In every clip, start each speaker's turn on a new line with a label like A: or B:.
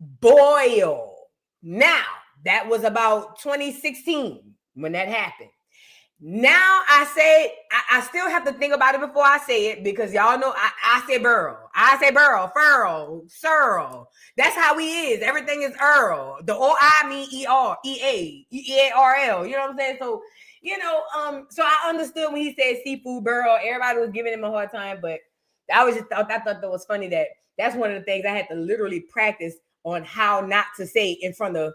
A: boil. Now, that was about 2016 when that happened. Now I say, I still have to think about it before I say it because y'all know I say burl. I say burl, furl, surl. That's how he is. Everything is Earl. The O-I mean E-R, E-A, E-A-R-L. You know what I'm saying? So, so I understood when he said seafood burl. Everybody was giving him a hard time, but I thought that was funny that that's one of the things I had to literally practice on how not to say in front of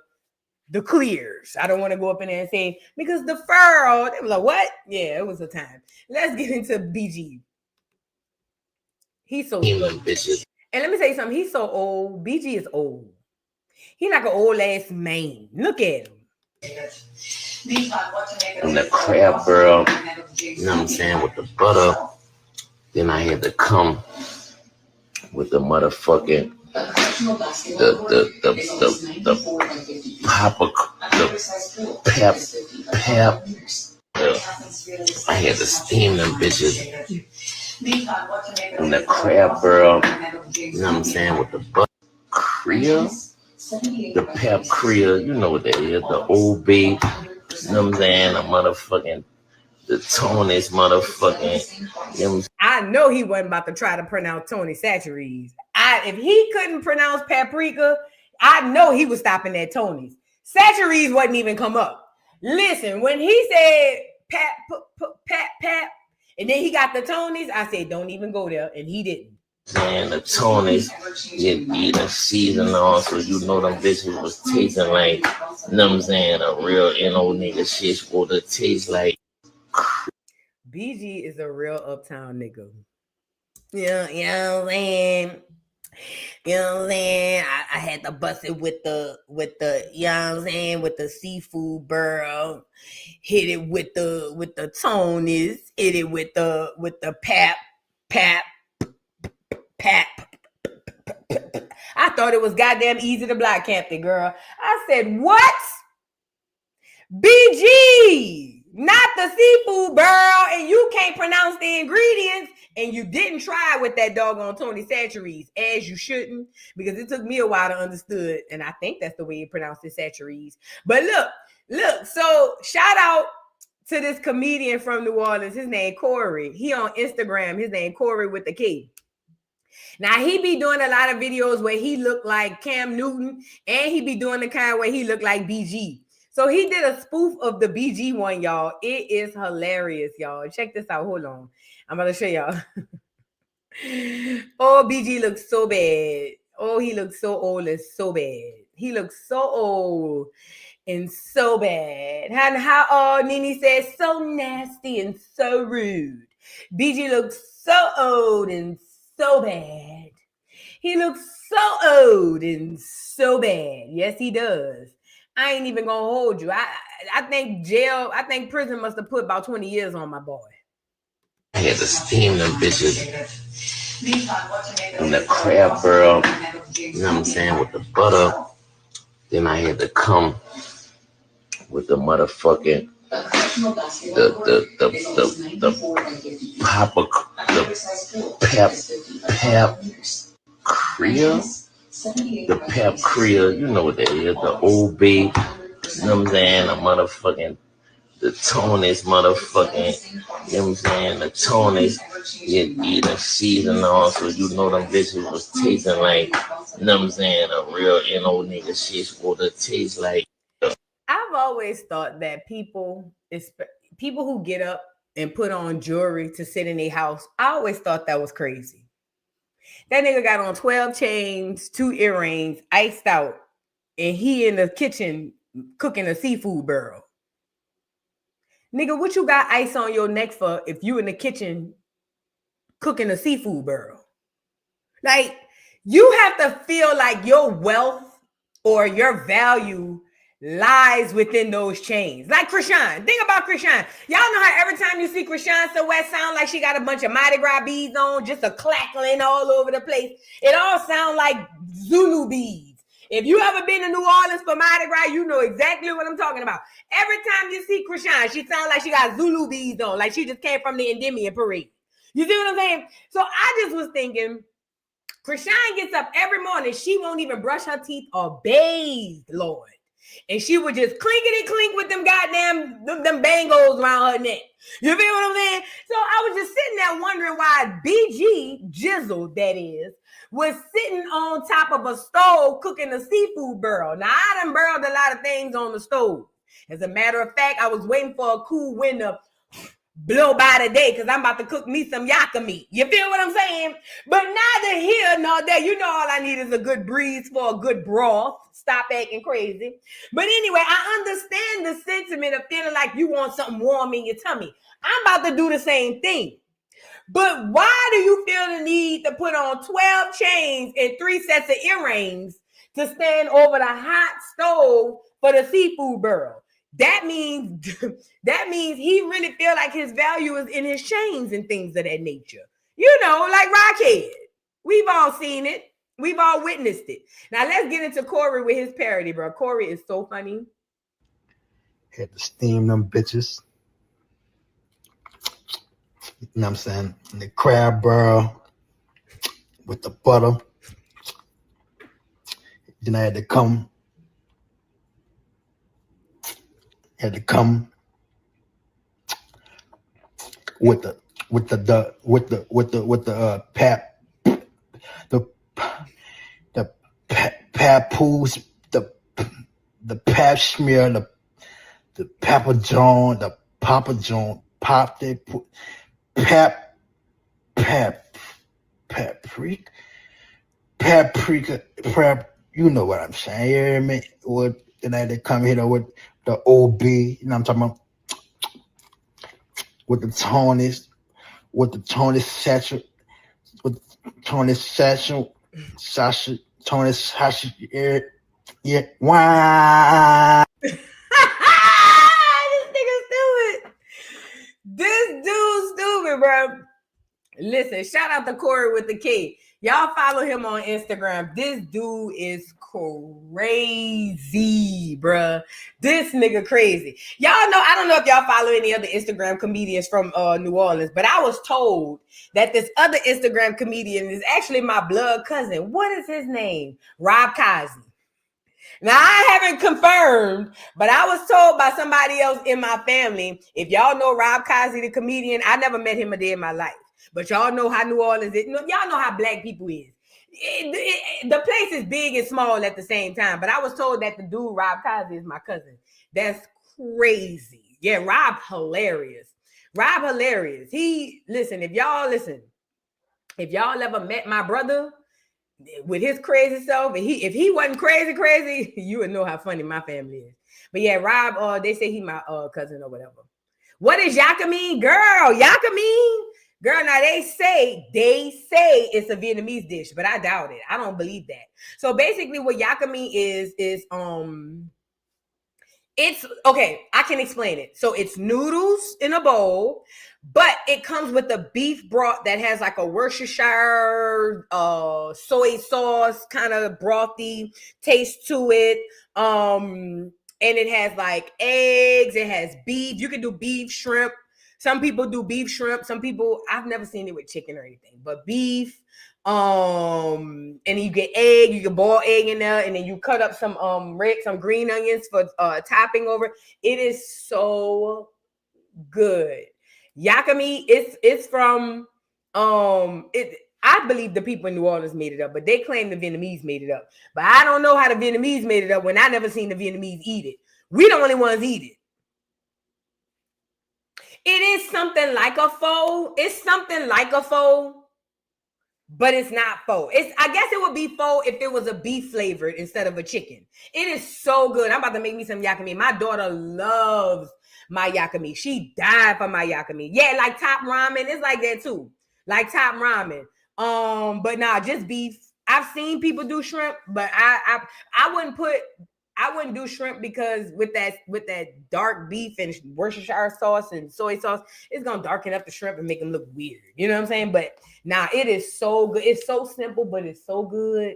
A: the clears. I don't want to go up in there and say, because the furl, they were like, what? Yeah, it was a time. Let's get into BG. He's so old. And let me say something. He's so old. BG is old. He's like an old ass man. Look at him.
B: And the crab burl, you know what I'm saying, with the butter. Then I had to come with the motherfucking the pap. I had to steam them bitches. And the crab burl, you know what I'm saying, with the butter. Korea, the pap Korea, you know what that is, the old babe, you know what I'm saying, the motherfucking, the Tony's motherfucking.
A: I know he wasn't about to try to pronounce Tony Chachere's. If he couldn't pronounce paprika, I know he was stopping at Tony's. Chachere's wasn't even come up. Listen, when he said pap, and then he got the Tony's, I said, don't even go there, and he didn't.
B: And the Tony's, you eat a season on, so you know them bitches was tasting like, you know what I'm saying, a real N.O. nigga shit supposed to taste like.
A: BG is a real uptown nigga. Yeah, you know what I'm saying? You know what I'm saying? I had to bust it with the, you know what I'm saying, with the seafood burl. Hit it with the Tonys. Hit it with the pap. I thought it was goddamn easy to block Captain, girl. I said, what? BG, not the seafood burl, and you can't pronounce the ingredients, and you didn't try with that doggone Tony Chachere's, as you shouldn't, because it took me a while to understand, and I think that's the way you pronounce it, Chachere's. But look, so shout out to this comedian from New Orleans. His name Corey. He on Instagram. His name Corey with the K. Now, he be doing a lot of videos where he look like Cam Newton, and he be doing the kind where he look like BG. So he did a spoof of the BG one, y'all. It is hilarious, y'all. Check this out. Hold on. I'm going to show y'all. Oh, BG looks so bad. Oh, he looks so old and so bad. He looks so old and so bad. And how Nene says, so nasty and so rude. BG looks so old and so bad. He looks so old and so bad. Yes, he does. I ain't even gonna hold you. I think prison must have put about 20 years on my boy.
B: I had to steam them bitches. And the crab burl, you know what I'm saying, with the butter. Then I had to come with the motherfucking pap Korea. The pap Korea, you know what that is, the old babe, you know what I'm saying, the motherfucking, the Tony's motherfucking, you know what I'm saying, the Tony's, you eat a season on, so you know them bitches was tasting like, you know what I'm saying, a real N.O. nigga shit supposed to taste like.
A: I've always thought that people who get up and put on jewelry to sit in their house, I always thought that was crazy. That nigga got on 12 chains, 2 earrings, iced out, and he in the kitchen cooking a seafood burl. Nigga, what you got ice on your neck for if you in the kitchen cooking a seafood burl? Like, you have to feel like your wealth or your value lies within those chains. Like Krishan. Think about Krishan. Y'all know how every time you see Krishan somewhere, sound like she got a bunch of Mardi Gras beads on, just a clackling all over the place. It all sound like Zulu beads. If you ever been to New Orleans for Mardi Gras, you know exactly what I'm talking about. Every time you see Krishan, she sounds like she got Zulu beads on, like she just came from the Endymion parade. You see what I'm saying? So I just was thinking, Krishan gets up every morning. She won't even brush her teeth or bathe, Lord. And she would just clinkety clink with them goddamn them bangles around her neck. You feel what I'm saying? So I was just sitting there wondering why BG Jizzle, that is, was sitting on top of a stove cooking a seafood burl. Now I done burled a lot of things on the stove. As a matter of fact, I was waiting for a cool wind to blow by today because I'm about to cook me some yaka meat. You feel what I'm saying? But neither here nor there. You know all I need is a good breeze for a good broth. Stop acting crazy. But anyway, I understand the sentiment of feeling like you want something warm in your tummy. I'm about to do the same thing. But why do you feel the need to put on 12 chains and 3 sets of earrings to stand over the hot stove for the seafood burl? That means he really feel like his value is in his chains and things of that nature. You know, like Rockhead. We've all seen it. We've all witnessed it. Now let's get into Corey with his parody, bro. Corey is so funny.
C: Had to steam them bitches. You know what I'm saying? And the crab burl with the butter. Then I had to come with the papoose, the pap smear, the Papa John, the Papa John, pop they put paprika, you know what I'm saying? You hear me? Then I had to come here with the OB, you know what I'm talking about? With the Tony's satchel, yeah, wow.
A: This dude's stupid, bro. Listen, shout out to Corey with the K. Y'all follow him on Instagram. This dude is crazy, bruh. This nigga crazy. Y'all know, I don't know if y'all follow any other Instagram comedians from New Orleans, but I was told that this other Instagram comedian is actually my blood cousin. What is his name? Rob Kazi. Now, I haven't confirmed, but I was told by somebody else in my family, if y'all know Rob Kazi, the comedian, I never met him a day in my life. But y'all know how New Orleans is. Y'all know how black people is. The place is big and small at the same time. But I was told that the dude, Rob Kazi, is my cousin. That's crazy. Yeah, Rob hilarious. Rob hilarious. If y'all ever met my brother with his crazy self, and if he wasn't crazy, you would know how funny my family is. But yeah, Rob, they say he my cousin or whatever. What does yaka mean? Girl, yaka mean? Girl, now they say it's a Vietnamese dish, but I doubt it. I don't believe that. So basically what yaka mean is it's okay, I can explain it. So it's noodles in a bowl, but it comes with a beef broth that has like a Worcestershire soy sauce kind of brothy taste to it. And it has like eggs, it has beef. You can do beef, shrimp. Some people do beef shrimp. Some people, I've never seen it with chicken or anything, but beef. And then you get egg, you can boil egg in there, and then you cut up some green onions for topping over. It is so good. Yaka meat, it's from I believe the people in New Orleans made it up, but they claim the Vietnamese made it up. But I don't know how the Vietnamese made it up when I never seen the Vietnamese eat it. We the only ones eat it. It is something like a pho. It's something like a pho, but it's not pho. I guess it would be pho if it was a beef flavored instead of a chicken. It is so good. I'm about to make me some yaka meat. My daughter loves my yaka meat. She died for my yaka meat. Yeah, like top ramen. It's like that too. Like top ramen. But nah, just beef. I've seen people do shrimp, but I wouldn't do shrimp because with that dark beef and Worcestershire sauce and soy sauce, it's gonna darken up the shrimp and make them look weird. You know what I'm saying? But nah, it is so good. It's so simple, but it's so good.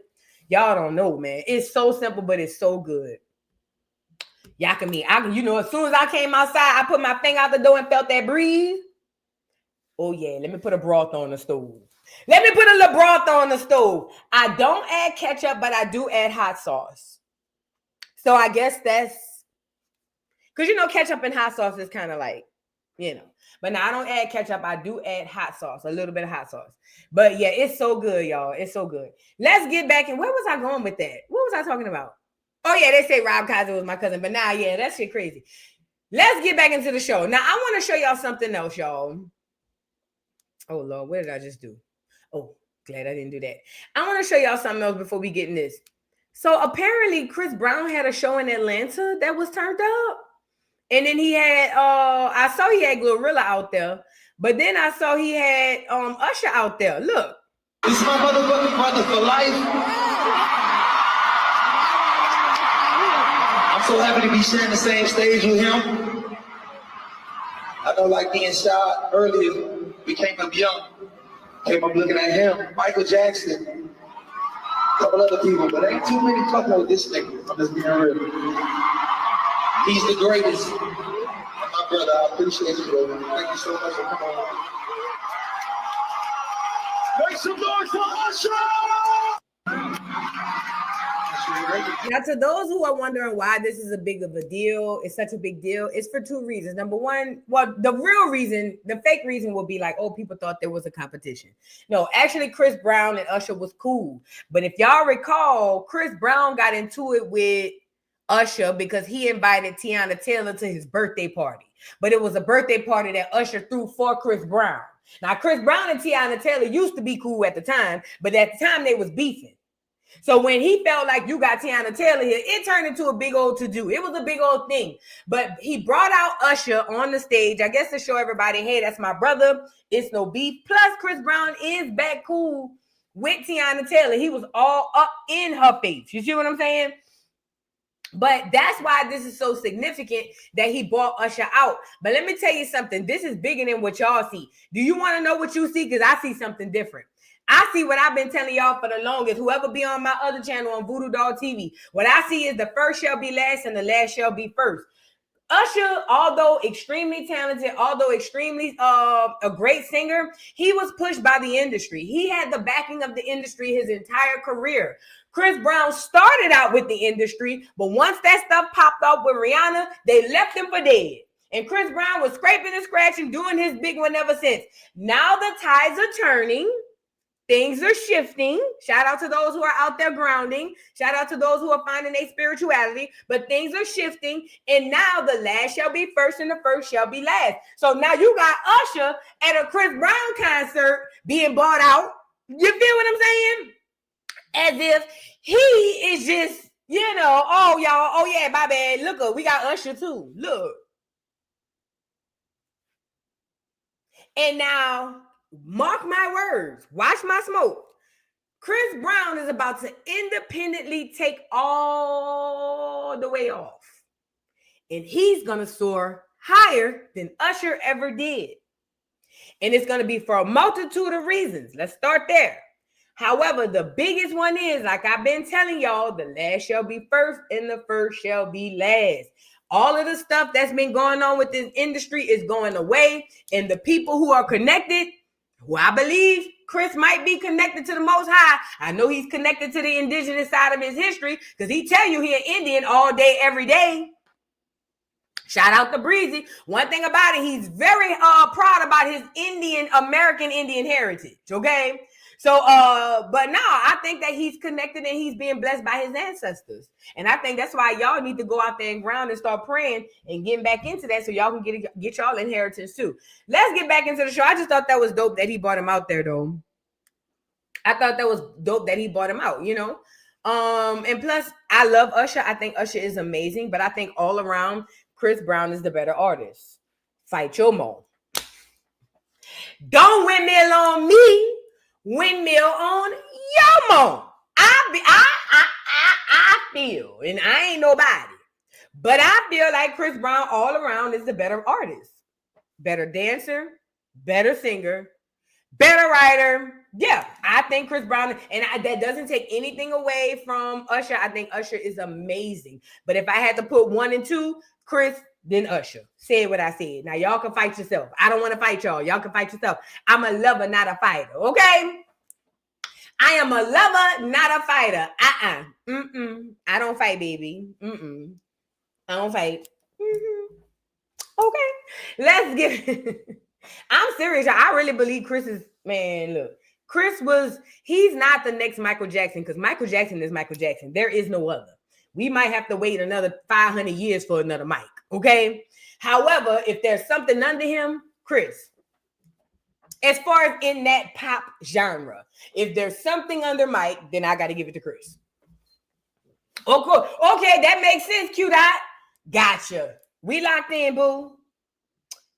A: Y'all don't know, man. It's so simple, but it's so good. Yaka meat. As soon as I came outside, I put my finger out the door and felt that breeze. Oh yeah, let me put a broth on the stove. Let me put a little broth on the stove. I don't add ketchup, but I do add hot sauce. So I guess that's because ketchup and hot sauce is kind of like, But now I don't add ketchup. I do add hot sauce, a little bit of hot sauce. But yeah, it's so good, y'all. It's so good. Let's get back in. Where was I going with that? What was I talking about? Oh yeah, they say Rob Kaiser was my cousin, but now, yeah, that shit crazy. Let's get back into the show. Now I want to show y'all something else, y'all. Oh Lord, what did I just do? Oh, glad I didn't do that. I want to show y'all something else before we get in this. So apparently Chris Brown had a show in Atlanta that was turned up. And then he had I saw he had Glorilla out there, but then I saw he had Usher out there. Look.
D: This is my motherfucking brother for life. I'm so happy to be sharing the same stage with him. I know, like being shot earlier, we came up young. Came up looking at him, Michael Jackson, a couple other people, but ain't too many fucking with this nigga. I'm just being real. He's the greatest. And my brother, I appreciate you, brother. Thank you so much for coming on. Make some noise for Usher!
A: Now, to those who are wondering why this is a big of a deal, it's such a big deal, it's for two reasons. Number one, well, the real reason, the fake reason will be like, oh, people thought there was a competition. No, actually, Chris Brown and Usher was cool. But if y'all recall, Chris Brown got into it with Usher because he invited Tiana Taylor to his birthday party. But it was a birthday party that Usher threw for Chris Brown. Now, Chris Brown and Tiana Taylor used to be cool at the time, but at the time they was beefing. So when he felt like you got Tiana Taylor here, it turned into a big old to-do. It was a big old thing. But he brought out Usher on the stage, I guess to show everybody, hey, that's my brother. It's no beef. Plus, Chris Brown is back cool with Tiana Taylor. He was all up in her face. You see what I'm saying? But that's why this is so significant that he brought Usher out. But let me tell you something. This is bigger than what y'all see. Do you want to know what you see? Because I see something different. I see what I've been telling y'all for the longest. Whoever be on my other channel on Voodoo Doll TV. What I see is the first shall be last and the last shall be first. Usher, although extremely talented, although extremely a great singer, he was pushed by the industry. He had the backing of the industry his entire career. Chris Brown started out with the industry, but once that stuff popped up with Rihanna, they left him for dead. And Chris Brown was scraping and scratching, doing his big one ever since. Now the tides are turning. Things are shifting. Shout out to those who are out there grounding. Shout out to those who are finding their spirituality. But things are shifting. And now the last shall be first and the first shall be last. So now you got Usher at a Chris Brown concert being bought out. You feel what I'm saying? As if he is just, oh, y'all, oh, yeah, my bad. Look, we got Usher too. Look. And now, mark my words, watch my smoke. Chris Brown is about to independently take all the way off. And he's going to soar higher than Usher ever did. And it's going to be for a multitude of reasons. Let's start there. However, the biggest one is, like I've been telling y'all, the last shall be first and the first shall be last. All of the stuff that's been going on with this industry is going away. And the people who are connected, who I believe Chris might be connected to the Most High. I know he's connected to the indigenous side of his history because he tell you he an Indian all day, every day. Shout out to Breezy. One thing about it, he's very proud about his American Indian heritage, okay? So, but no, I think that he's connected and he's being blessed by his ancestors. And I think that's why y'all need to go out there and ground and start praying and getting back into that so y'all can get y'all inheritance too. Let's get back into the show. I just thought that was dope that he brought him out there though. I thought that was dope that he brought him out, And plus, I love Usher. I think Usher is amazing, but I think all around, Chris Brown is the better artist. Fight your mo. Don't windmill on me. Windmill on your mom. I feel, and I ain't nobody, but I feel like Chris Brown all around is the better artist, better dancer, better singer, better writer. Yeah, I think Chris Brown, and that doesn't take anything away from Usher. I think Usher is amazing, but if I had to put 1 and 2, Chris than Usher. Said what I said. Now y'all can fight yourself. I don't want to fight y'all. Y'all can fight yourself. I'm a lover, not a fighter. Okay? I am a lover, not a fighter. I don't fight, baby. I don't fight. Okay. Let's get I'm serious. I really believe Chris is, man, look. He's not the next Michael Jackson, because Michael Jackson is Michael Jackson. There is no other. We might have to wait another 500 years for another Mike, okay? However, if there's something under him, Chris, as far as in that pop genre, if there's something under Mike, then I got to give it to Chris. Oh, cool. Okay, that makes sense, Q-Dot. Gotcha. We locked in, boo.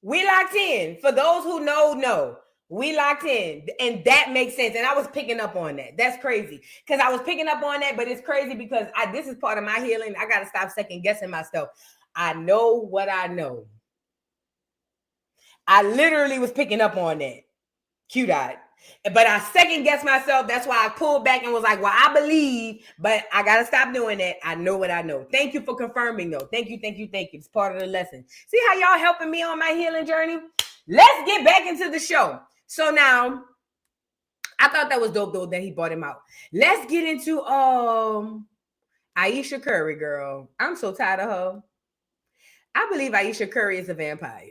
A: We locked in. For those who know. We locked in, and that makes sense. And I was picking up on that. That's crazy, because I was picking up on that, but it's crazy because this is part of my healing. I got to stop second guessing myself. I know what I know. I literally was picking up on that. Q-Dot. But I second guessed myself. That's why I pulled back and was like, well, I believe, but I got to stop doing that. I know what I know. Thank you for confirming, though. Thank you. It's part of the lesson. See how y'all helping me on my healing journey? Let's get back into the show. So now, I thought that was dope, though, that he bought him out. Let's get into Ayesha Curry, girl. I'm so tired of her. I believe Ayesha Curry is a vampire.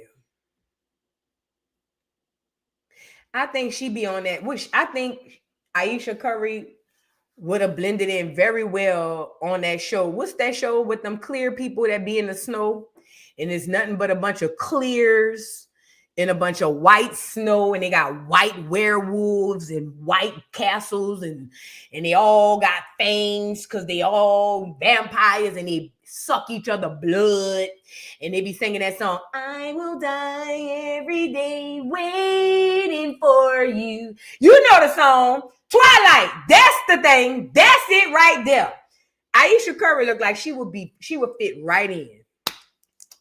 A: I think she be on that, which I think Ayesha Curry would have blended in very well on that show. What's that show with them clear people that be in the snow? And it's nothing but a bunch of clears and a bunch of white snow, and they got white werewolves and white castles, and they all got fangs because they all vampires and they suck each other blood, and they be singing that song, I will die every day waiting for you. You know the song, Twilight. That's the thing. That's it right there. Ayesha Curry looked like she would fit right in.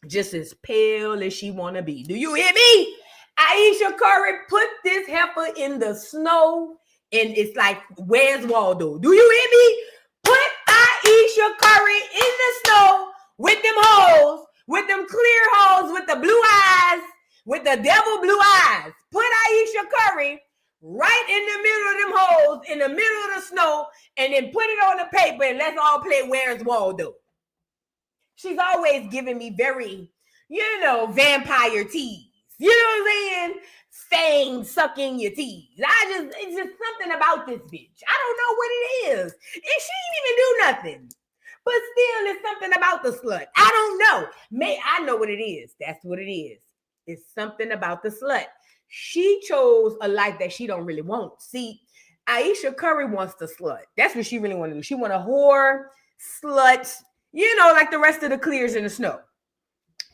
A: Just as pale as she want to be. Do you hear me? Ayesha Curry put this heifer in the snow, and it's like, where's Waldo? Do you hear me? Put Ayesha Curry in the snow with them holes, with them clear holes, with the blue eyes, with the devil blue eyes. Put Ayesha Curry right in the middle of them holes, in the middle of the snow, and then put it on the paper, and let's all play Where's Waldo. She's always giving me very, vampire tease. You know what I'm saying? Fang sucking your teeth. It's just something about this bitch. I don't know what it is. And she didn't even do nothing. But still, it's something about the slut. I don't know. I know what it is. That's what it is. It's something about the slut. She chose a life that she don't really want. See, Ayesha Curry wants the slut. That's what she really want to do. She want a whore, slut, like the rest of the clears in the snow.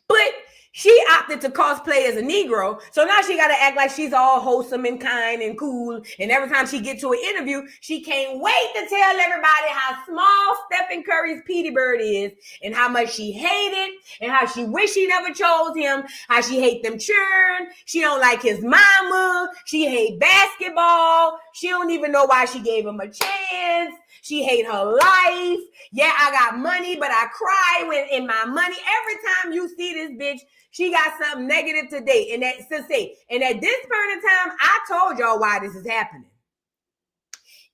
A: But she opted to cosplay as a Negro, so now she got to act like she's all wholesome and kind and cool, and every time she gets to an interview, she can't wait to tell everybody how small Stephen Curry's Petey Bird is, and how much she hated, and how she wish she never chose him, how she hate them churn, she don't like his mama, she hate basketball, she don't even know why she gave him a chance, she hate her life, yeah, I got money, but I cry when in my money. Every time you see this bitch, she got something negative to say. And at this point in time, I told y'all why this is happening.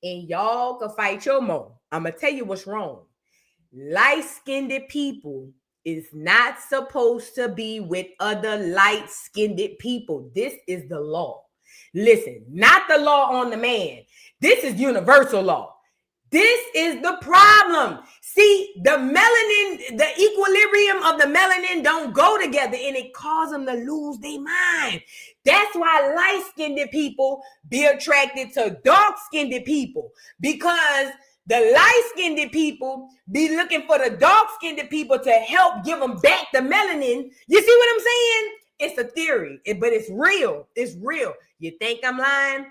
A: And y'all can fight your mo. I'm going to tell you what's wrong. Light-skinned people is not supposed to be with other light-skinned people. This is the law. Listen, not the law on the man. This is universal law. This is the problem. See, the melanin, the equilibrium of the melanin don't go together, and it causes them to lose their mind. That's why light-skinned people be attracted to dark-skinned people, because the light-skinned people be looking for the dark-skinned people to help give them back the melanin. You see what I'm saying? It's a theory, but it's real. It's real. You think I'm lying?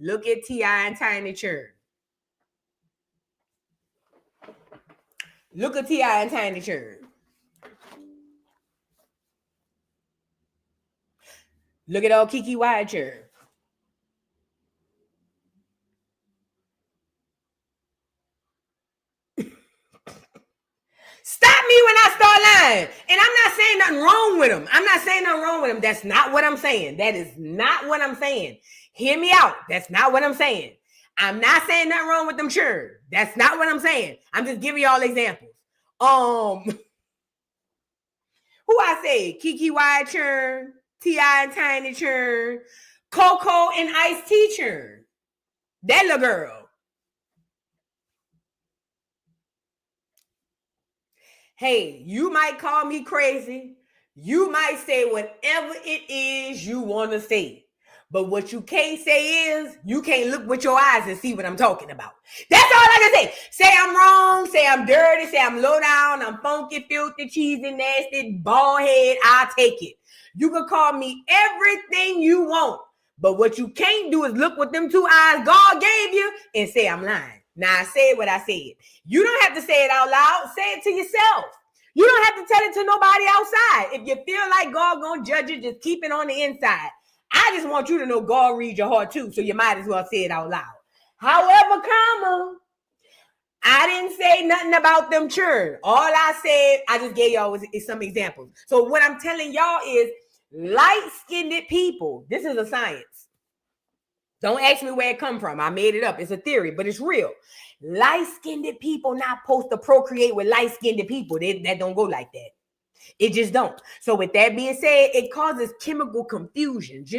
A: Look at T.I. and Tiny Churn. Look at T.I. and Tiny Churn. Look at old Kiki Wide Churn. Stop me when I start lying. And I'm not saying nothing wrong with them. I'm not saying nothing wrong with them. That's not what I'm saying. That is not what I'm saying. Hear me out. That's not what I'm saying. I'm not saying nothing wrong with them churn. That's not what I'm saying. I'm just giving y'all examples. Who I say? Kiki Y churn, T.I. and Tiny churn, Coco and Ice T churn. That little girl. Hey, you might call me crazy. You might say whatever it is you want to say. But what you can't say is you can't look with your eyes and see what I'm talking about. That's all I can say. Say I'm wrong, say I'm dirty, say I'm low down, I'm funky, filthy, cheesy, nasty, bald head. I'll take it. You can call me everything you want. But what you can't do is look with them two eyes God gave you and say I'm lying. Now I said what I said. You don't have to say it out loud. Say it to yourself. You don't have to tell it to nobody outside. If you feel like God gonna judge you, just keep it on the inside. I just want you to know God reads your heart too, so you might as well say it out loud. However, I didn't say nothing about them churn. All I said, I just gave y'all is some examples. So what I'm telling y'all is light-skinned people. This is a science. Don't ask me where it come from. I made it up. It's a theory, but it's real. Light-skinned people not supposed to procreate with light-skinned people. That don't go like that. It just don't. So with that being said, it causes chemical confusions,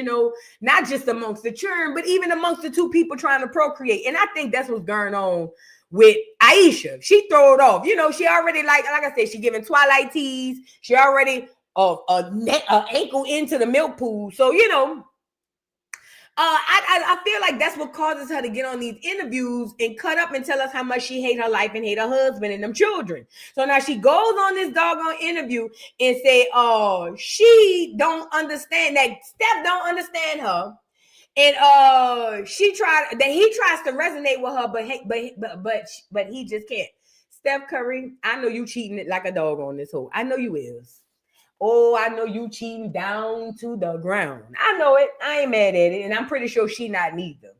A: not just amongst the churn, but even amongst the two people trying to procreate. And I think that's what's going on with Aisha. She throw it off. She already like I said, she giving Twilight teas. She already a ankle into the milk pool. So, I feel like that's what causes her to get on these interviews and cut up and tell us how much she hate her life and hate her husband and them children. So now she goes on this doggone interview and say, she don't understand that Steph don't understand her. And he tries to resonate with her, but he just can't. Steph Curry, I know you cheating it like a dog on this hole. I know you is. Oh, I know you cheating down to the ground. I know it. I ain't mad at it. And I'm pretty sure she not neither.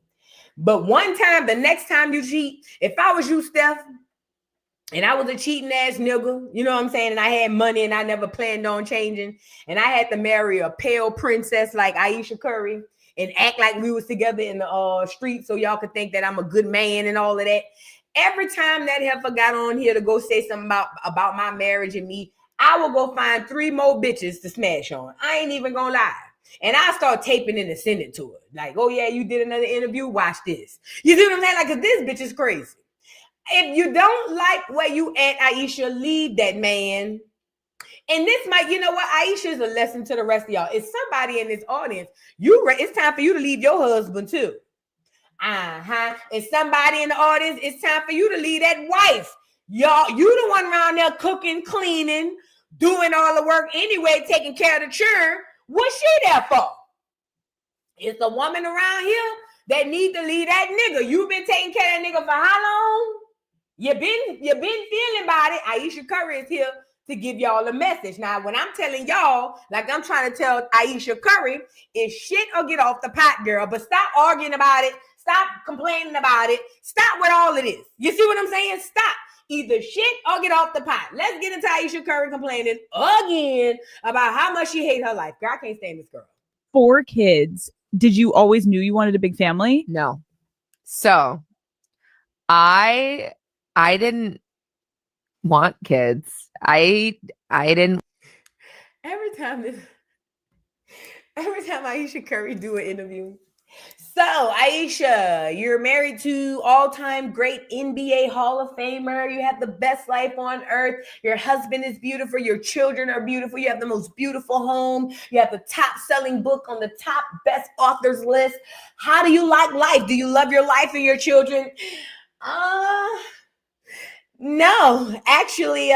A: But one time, the next time you cheat, if I was you, Steph, and I was a cheating ass nigga, you know what I'm saying? And I had money and I never planned on changing. And I had to marry a pale princess like Aisha Curry and act like we was together in the street so y'all could think that I'm a good man and all of that. Every time that heifer got on here to go say something about my marriage and me, I will go find 3 more bitches to smash on. I ain't even gonna lie. And I start taping it and send it to her. Like, oh yeah, you did another interview? Watch this. You see what I'm saying? Like, cause this bitch is crazy. If you don't like where you at, Aisha, leave that man. And this might, you know what? Aisha is a lesson to the rest of y'all. It's somebody in this audience. It's time for you to leave your husband too. It's somebody in the audience. It's time for you to leave that wife. Y'all, you the one around there cooking, cleaning, doing all the work anyway, taking care of the children. What's she there for? It's a woman around here that need to leave that nigga. You've been taking care of that nigga for how long? You've been feeling about it. Aisha Curry is here to give y'all a message. Now, when I'm telling y'all, like I'm trying to tell Aisha Curry, is shit or get off the pot, girl. But stop arguing about it. Stop complaining about it. Stop with all of this. You see what I'm saying? Stop. Either shit or get off the pot. Let's get into Aisha Curry complaining again about how much she hates her life. Girl, I can't stand this girl.
E: 4 kids. Did you always knew you wanted a big family?
F: No. So I didn't want kids. I didn't.
A: Every time Aisha Curry do an interview. So, Aisha, you're married to all-time great NBA Hall of Famer. You have the best life on earth. Your husband is beautiful. Your children are beautiful. You have the most beautiful home. You have the top-selling book on the top best authors list. How do you like life? Do you love your life and your children? No, actually,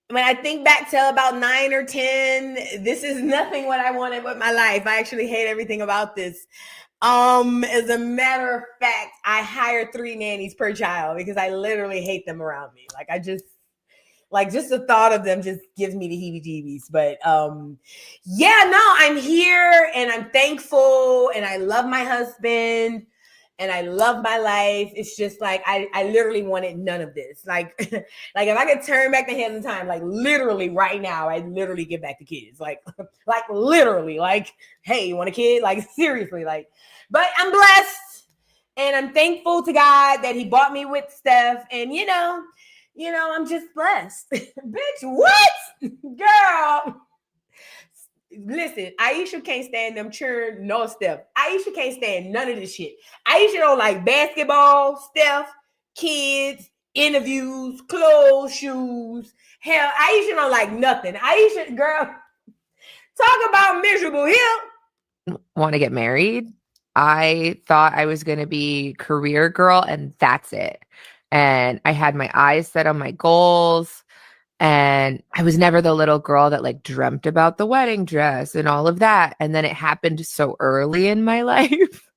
A: when I think back to about 9 or 10, this is nothing what I wanted with my life. I actually hate everything about this. As a matter of fact, I hire 3 nannies per child because I literally hate them around me. Just the thought of them just gives me the heebie-jeebies. But I'm here and I'm thankful and I love my husband. and I love my life. It's just like I literally wanted none of this. Like, like if I could turn back the hands of time, like literally right now, I'd literally get back to kids. Like literally, like, hey, you want a kid? Like seriously, like, but I'm blessed and I'm thankful to God that He bought me with Steph. And you know, I'm just blessed. Bitch, what? Girl. Listen, Aisha can't stand them churn, no Steph. Aisha can't stand none of this shit. Aisha don't like basketball, Steph, kids, interviews, clothes, shoes. Hell, Aisha don't like nothing. Aisha, girl, talk about miserable. Here,
F: Want to get married. I thought I was going to be career girl and that's it. And I had my eyes set on my goals. And I was never the little girl that like dreamt about the wedding dress and all of that. And then it happened so early in my life.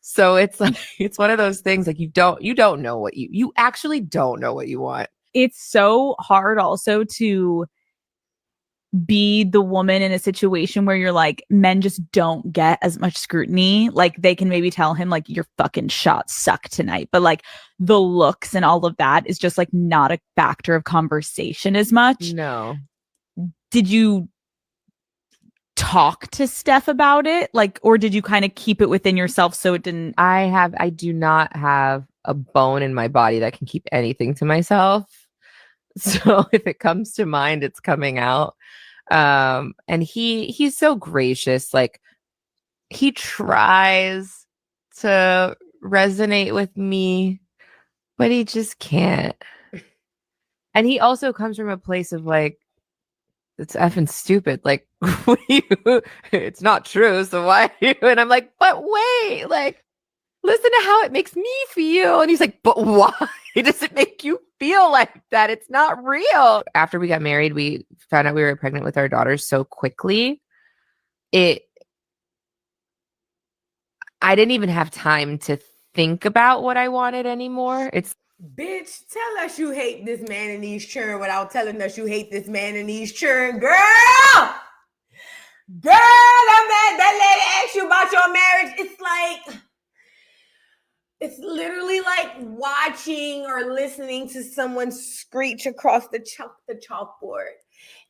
F: So it's like, it's one of those things like you don't know what you actually don't know what you want.
E: It's so hard also to be the woman in a situation where you're like, men just don't get as much scrutiny. Like they can maybe tell him like your fucking shots suck tonight, but like the looks and all of that is just like not a factor of conversation as much.
F: No.
E: Did you talk to Steph about it? Like, or did you kind of keep it within yourself so it didn't?
F: I do not have a bone in my body that can keep anything to myself. So if it comes to mind, it's coming out. And he's so gracious. Like he tries to resonate with me, but he just can't. And he also comes from a place of like, it's effing stupid. Like, it's not true. So why? And I'm like, but wait, like, listen to how it makes me feel. And he's like, but why does it make you feel like that? It's not real. After we got married, we found out we were pregnant with our daughters so quickly. I didn't even have time to think about what I wanted anymore. It's
A: bitch, tell us you hate this man and these churn without telling us you hate this man and these churn, girl. Girl, that lady asked you about your marriage. It's like, it's literally like watching or listening to someone screech across the chalkboard.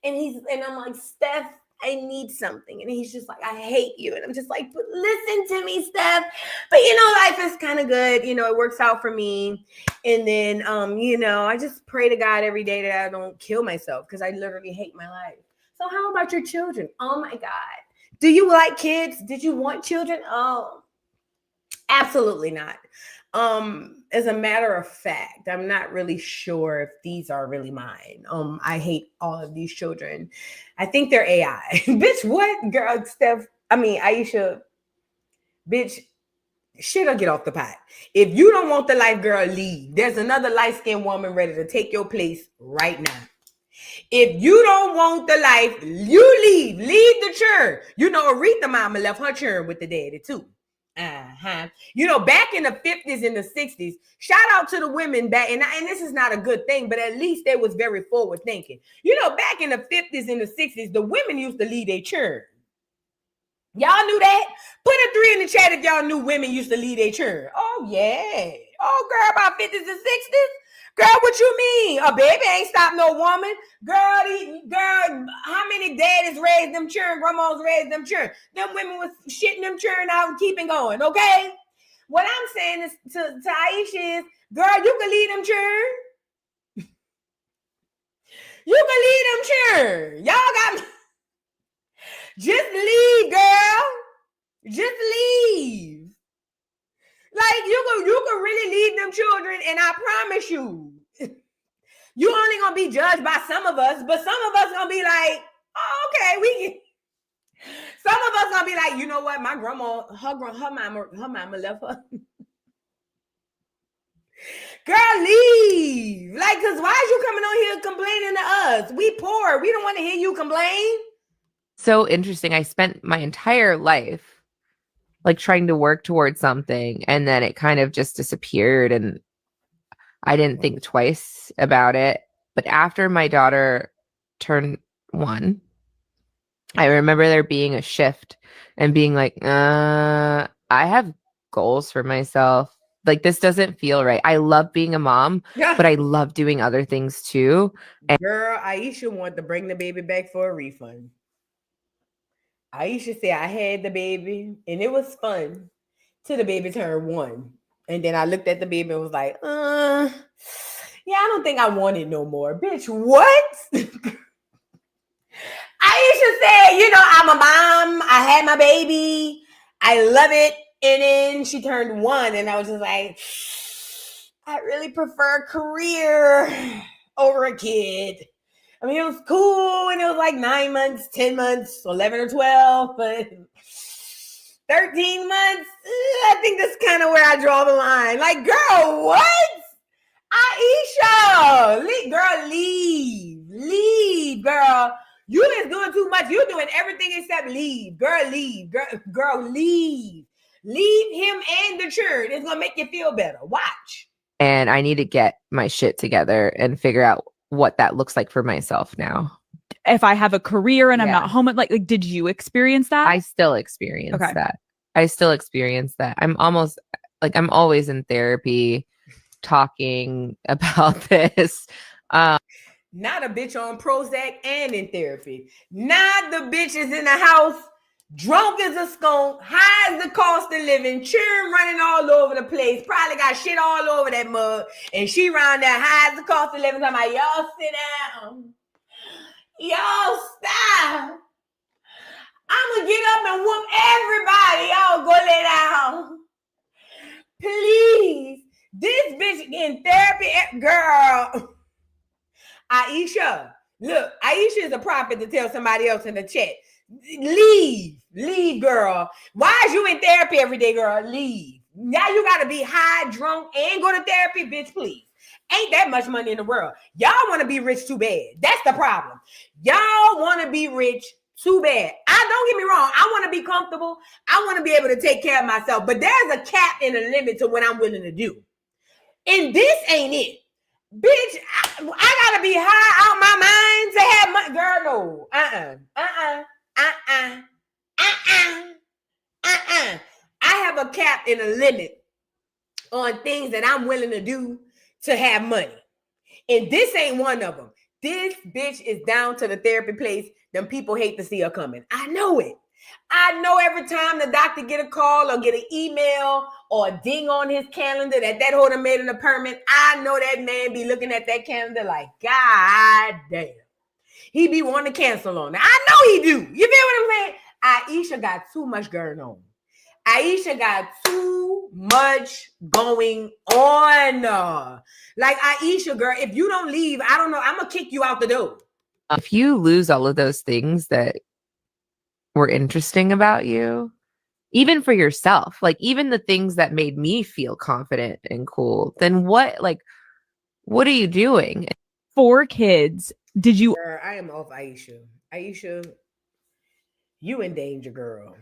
A: And I'm like, Steph, I need something. And he's just like, I hate you. And I'm just like, but listen to me, Steph. But life is kind of good. It works out for me. And then, I just pray to God every day that I don't kill myself because I literally hate my life. So how about your children? Oh my God. Do you like kids? Did you want children? Oh, absolutely not. As a matter of fact, I'm not really sure if these are really mine. I hate all of these children. I think they're AI. Bitch, what? Girl, Steph, Aisha, bitch, shit'll get off the pot. If you don't want the life, girl, leave. There's another light-skinned woman ready to take your place right now. If you don't want the life, you leave. Leave the churn. Aretha mama left her churn with the daddy too. Back in the 50s and the 60s, shout out to the women back, and this is not a good thing, but at least they was very forward thinking. Back in the 50s and the 60s, the women used to lead their churn. Y'all knew that? Put a 3 in the chat if y'all knew women used to lead their churn. Oh, yeah. Oh, girl, about 50s and 60s? Girl, what you mean? A baby ain't stopped no woman. Girl, how many daddies raised them children? Grandmas raised them children. Them women was shitting them children out and keeping going, okay? What I'm saying is to Aisha is, girl, you can lead them children. You can lead them children. Y'all got me. Just leave, girl. Just leave. Like you can really lead them children, and I promise you, you only gonna be judged by some of us, but some of us gonna be like, oh, okay, we can. Some of us gonna be like, you know what? My grandma, her mama left her. Girl, leave. Like, cause why is you coming on here complaining to us? We poor. We don't want to hear you complain.
F: so interesting. I spent my entire life like trying to work towards something, and then it kind of just disappeared, and I didn't think twice about it. But after my daughter turned 1, I remember there being a shift and being like, I have goals for myself. Like, this doesn't feel right. I love being a mom,
A: Yeah.
F: but I love doing other things too.
A: Girl, Aisha wanted to bring the baby back for a refund. Aisha said I had the baby and it was fun till the baby turned 1. And then I looked at the baby and was like, yeah, I don't think I want it no more. Bitch, what? Aisha said, you know, I'm a mom. I had my baby. I love it. And then she turned 1 and I was just like, I really prefer career over a kid. I mean, it was cool and it was like 9 months, 10 months, 11 or 12, but 13 months, I think that's kind of where I draw the line. Like, girl, what? Aisha, girl, leave, girl. You is doing too much. You're doing everything except leave. Girl, leave. Girl, leave. Leave him and the church. It's going to make you feel better. Watch.
F: And I need to get my shit together and figure out what that looks like for myself now.
E: If I have a career and I'm
F: Yeah.
E: not home, like did you experience that?
F: I still experience
E: Okay.
F: that. I still experience that. I'm almost like, I'm always in therapy talking about this.
A: Not a bitch on Prozac and in therapy. Not the bitch is in the house, drunk as a skunk, high as the cost of living, churn running all over the place, probably got shit all over that mug, and she around there high as the cost of living, talking about, y'all sit down. Y'all stop. I'm gonna get up and whoop everybody. Y'all go lay down. Please. This bitch in therapy, girl. Aisha, look, Aisha is a prophet to tell somebody else in the chat. Leave, girl. Why is you in therapy every day, girl? Leave. Now you gotta be high, drunk, and go to therapy, bitch, please. Ain't that much money in the world. Y'all want to be rich too bad. That's the problem. Y'all want to be rich too bad. Don't get me wrong. I want to be comfortable. I want to be able to take care of myself. But there's a cap and a limit to what I'm willing to do. And this ain't it. Bitch, I gotta be high out my mind to have money. Girl, no. I have a cap and a limit on things that I'm willing to do to have money. And this ain't one of them. This bitch is down to the therapy place. Them people hate to see her coming. I know it. I know every time the doctor get a call or get an email or a ding on his calendar that holder made an appointment, I know that man be looking at that calendar like, God damn. He be wanting to cancel on it. I know he do. You feel what I'm saying? Aisha got too much going on. Aisha got too much going on. Like, Aisha, girl, if you don't leave, I don't know. I'm going to kick you out the door.
F: If you lose all of those things that were interesting about you, even for yourself, like even the things that made me feel confident and cool, then what are you doing?
E: 4 kids. Did you?
A: Girl, I am off Aisha. Aisha, you in danger, girl.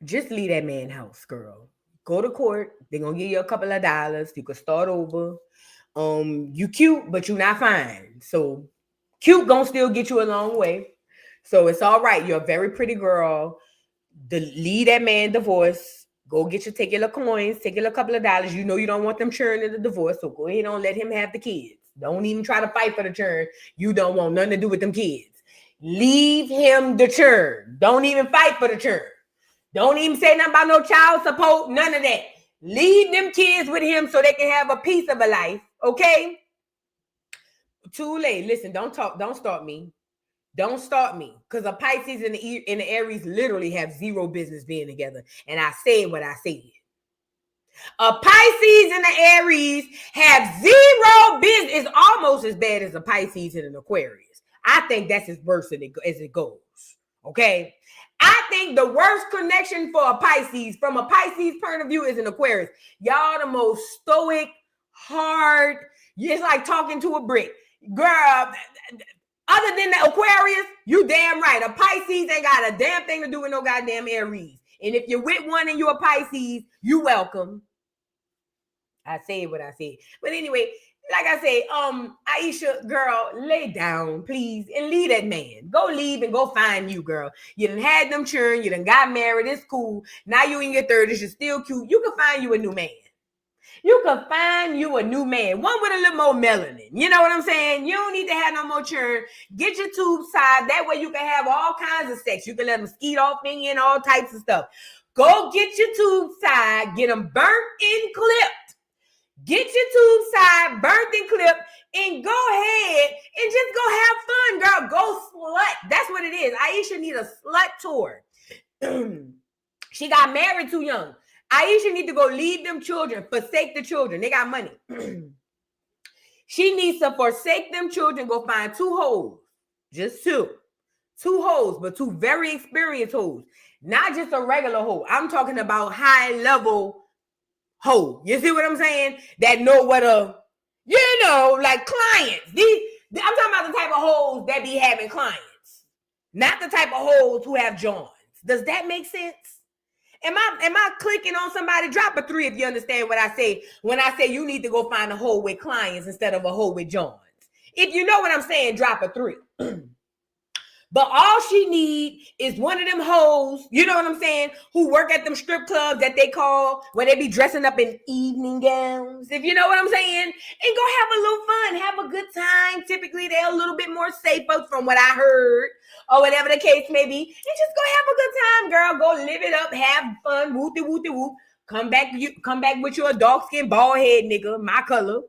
A: Just leave that man house, girl. Go to court. They're going to give you a couple of dollars. You can start over. You cute, but you not fine. So cute gonna still get you a long way. So it's all right. You're a very pretty girl. Leave that man divorce. Go take your little coins, take your little couple of dollars. You know you don't want them churn in the divorce. So go ahead and let him have the kids. Don't even try to fight for the churn. You don't want nothing to do with them kids. Leave him the churn. Don't even fight for the churn. Don't even say nothing about no child support, none of that. Leave them kids with him so they can have a piece of a life, okay? Too late. Listen, don't start me. Don't start me. Because a Pisces and the Aries literally have zero business being together. And I said what I said. A Pisces and the Aries have zero business. It's almost as bad as a Pisces and an Aquarius. I think that's as worse as it goes, okay? I think the worst connection for a Pisces, from a Pisces point of view, is an Aquarius. Y'all the most stoic, hard. It's like talking to a brick. Girl, other than the Aquarius, you damn right. A Pisces ain't got a damn thing to do with no goddamn Aries. And if you're with one and you're a Pisces, you welcome. I said what I said. But anyway, like I say, Aisha, girl, lay down, please, and leave that man. Go leave and go find you, girl. You done had them churn, you done got married, it's cool. Now you in your 30s, you're still cute. You can find you a new man. You can find you a new man, one with a little more melanin. You know what I'm saying? You don't need to have no more churn. Get your tubes tied. That way you can have all kinds of sex. You can let them skeet off in you and all types of stuff. Go get your tubes tied. Get them burnt and clipped. Get your tubes tied, burnt and clipped, and go ahead and just go have fun, girl. Go slut. That's what it is. Aisha need a slut tour. She got married too young. Aisha need to go leave them children, forsake the children. They got money. She needs to forsake them children, go find 2 hoes. Just 2. 2 hoes, but 2 very experienced hoes. Not just a regular hoe. I'm talking about high level hoe. You see what I'm saying? That know what like clients. I'm talking about the type of hoes that be having clients. Not the type of hoes who have Johns. Does that make sense? Am I clicking on somebody? Drop a 3 if you understand what I say when I say you need to go find a hoe with clients instead of a hoe with Johns. If you know what I'm saying, drop a 3. But all she need is one of them hoes, you know what I'm saying, who work at them strip clubs that they call, where they be dressing up in evening gowns, if you know what I'm saying, and go have a little fun, have a good time. Typically, they're a little bit more safer from what I heard, or whatever the case may be, and just go have a good time, girl. Go live it up, have fun, whoop-de-whoop-de-whoop. Come back with your dark-skinned, bald-head nigga, my color,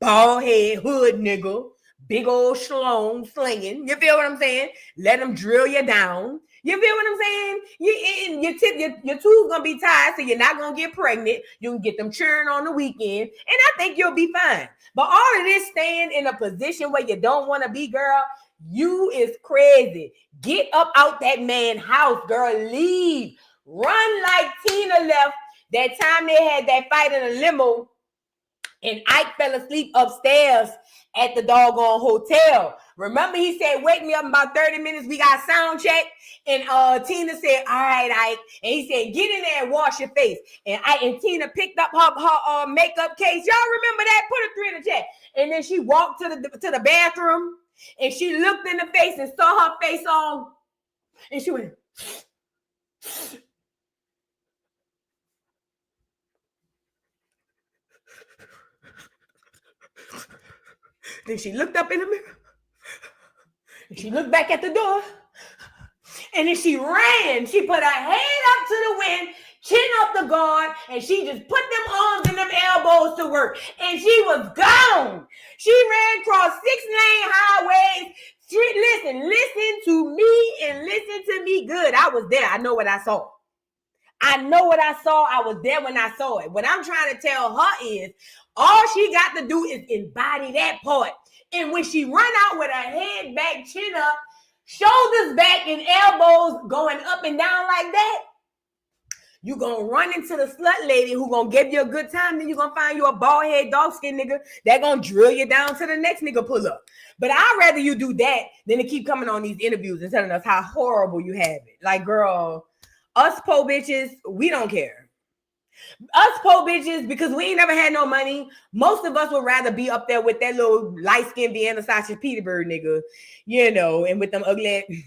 A: bald-head, hood nigga. Big old shalom slinging. You feel what I'm saying? Let them drill you down. You feel what I'm saying? Your tubes gonna be tied, so you're not gonna get pregnant. You can get them churn on the weekend, and I think you'll be fine. But all of this staying in a position where you don't want to be, girl, you is crazy. Get up out that man's house, girl. Leave. Run like Tina left that time they had that fight in a limo, and Ike fell asleep upstairs at the doggone hotel. Remember, he said, wake me up in about 30 minutes. We got sound check. And Tina said, all right, Ike. And he said, get in there and wash your face. And Tina picked up her makeup case. Y'all remember that? Put a 3 in the chat. And then she walked to the bathroom, and she looked in the face and saw her face on. And she went, then she looked up in the mirror. And she looked back at the door. And then she ran. She put her head up to the wind, chin up the guard, and she just put them arms and them elbows to work. And she was gone. She ran across 6-lane highways. Listen to me and listen to me good. I was there. I know what I saw. I know what I saw. I was there when I saw it. What I'm trying to tell her is, all she got to do is embody that part. And when she run out with her head back, chin up, shoulders back, and elbows going up and down like that, you going to run into the slut lady who going to give you a good time. Then you going to find you a bald-head, dark-skinned nigga that going to drill you down to the next nigga pull up. But I'd rather you do that than to keep coming on these interviews and telling us how horrible you have it. Like, girl, us po bitches, we don't care. Us po bitches, because we ain't never had no money, most of us would rather be up there with that little light-skinned Vienna sausage Peterbird nigga, you know, and with them ugly,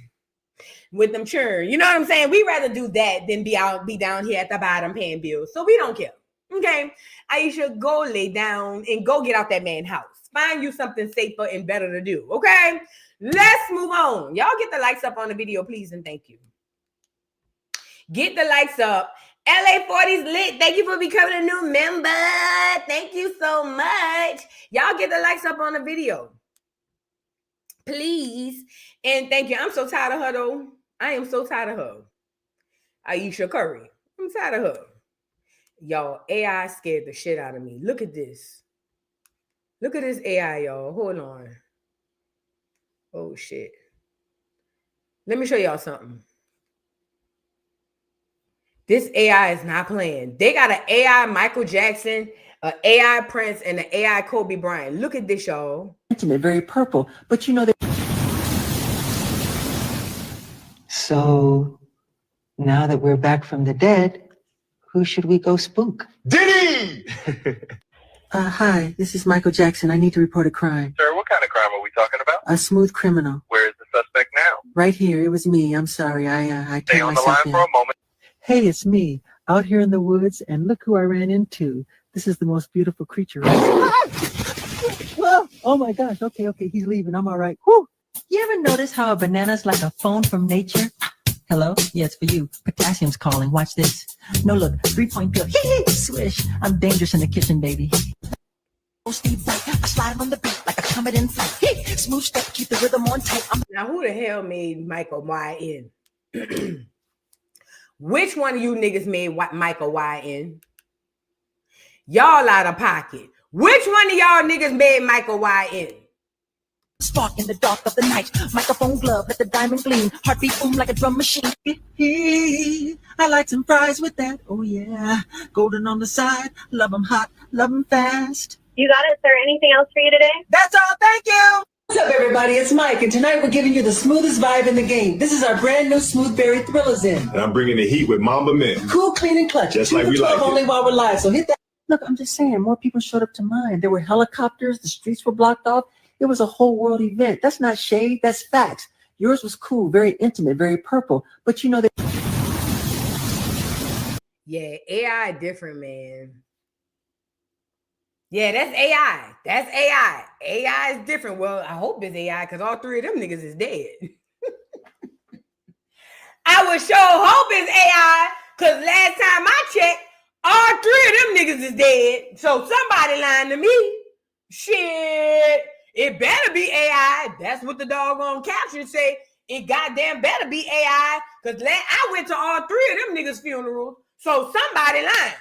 A: with them churn. You know what I'm saying? We'd rather do that than be down here at the bottom paying bills. So we don't care. Okay? Aisha, go lay down and go get out that man's house. Find you something safer and better to do. Okay? Let's move on. Y'all get the likes up on the video, please, and thank you. Get the likes up. LA 40's lit. Thank you for becoming a new member. Thank you so much. Y'all get the likes up on the video, please. And thank you. I'm so tired of her, though. I am so tired of her. Aisha Curry. I'm tired of her. Y'all, AI scared the shit out of me. Look at this. Look at this AI, y'all. Hold on. Oh, shit. Let me show y'all something. This AI is not playing. They got an AI Michael Jackson, an AI Prince, and an AI Kobe Bryant. Look at this, y'all.
G: They're very purple, but you know they. So now that we're back from the dead, who should we go spook?
H: Diddy!
G: Hi, this is Michael Jackson. I need to report a crime.
I: Sir, what kind of crime are we talking about?
G: A smooth criminal.
I: Where is the suspect now?
G: Right here. It was me. I'm sorry. I
I: Stay
G: turned
I: on the
G: myself
I: line
G: in.
I: for a moment.
G: Hey, it's me. Out here in the woods, and look who I ran into. This is the most beautiful creature. Whoa! Oh my gosh. Okay. He's leaving. I'm all right. Whew. You ever notice how a banana's like a phone from nature? Hello? Yeah, it's for you. Potassium's calling. Watch this. No, look. 3-point pill. Swish. I'm dangerous in the kitchen, baby. I slide him on the beat like a comet in flight. Smooth step, keep the rhythm on tight.
A: Now, who the hell made Michael YN? Which one of you niggas made Michael YN? Y'all out of pocket. Which one of y'all niggas made Michael YN?
G: Spark in the dark of the night. Microphone glove, let the diamond gleam. Heartbeat boom like a drum machine. I like some fries with that. Oh yeah. Golden on the side. Love 'em hot, love 'em fast.
J: You got it, sir. Anything else for you today?
G: That's all. Thank you. What's up, everybody? It's Mike, and tonight we're giving you the smoothest vibe in the game. This is our brand new Smooth Berry Thrillers in.
K: And I'm bringing the heat with Mamba Mint.
G: Cool, clean, and clutch.
K: Just like we
G: 2 for $12
K: like it.
G: only while we're live, so hit that. Look, I'm just saying, more people showed up to mine. There were helicopters, the streets were blocked off. It was a whole world event. That's not shade, that's facts. Yours was cool, very intimate, very purple. But you know that.
A: Yeah, AI different, man. Yeah, that's AI. That's AI. AI is different. Well, I hope it's AI because all 3 of them niggas is dead. I would sure hope it's AI because last time I checked, all 3 of them niggas is dead. So somebody lying to me. Shit. It better be AI. That's what the doggone caption say. It goddamn better be AI. Because I went to all 3 of them niggas' funerals. So somebody lying.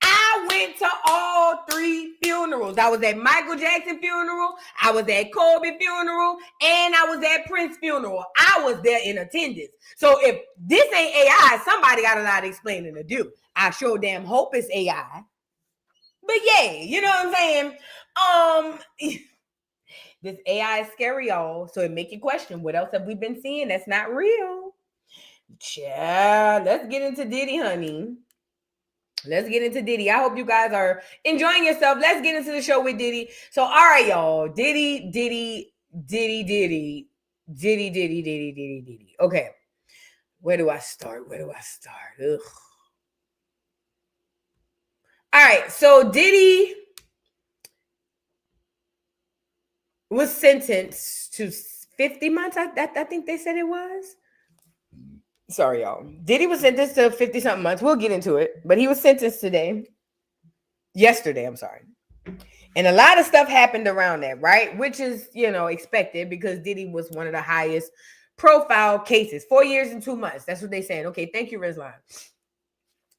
A: I went to all 3 funerals. I was at Michael Jackson funeral. I was at Kobe funeral. And I was at Prince funeral. I was there in attendance. So if this ain't AI, somebody got a lot of explaining to do. I sure damn hope it's AI. But yeah, you know what I'm saying? This AI is scary, y'all. So it make you question, what else have we been seeing that's not real? Yeah, let's get into Diddy, honey. Let's get into Diddy. I hope you guys are enjoying yourself. Let's get into the show with Diddy. So, all right, y'all. Diddy. Okay. Where do I start? Ugh. All right. So Diddy was sentenced to 50 months. I think they said it was. Sorry, y'all. Diddy was sentenced to 50-something months. We'll get into it. But he was sentenced yesterday, I'm sorry. And a lot of stuff happened around that, right? Which is, expected because Diddy was one of the highest profile cases. 4 years and 2 months. That's what they're saying. Okay, thank you, Rizwan.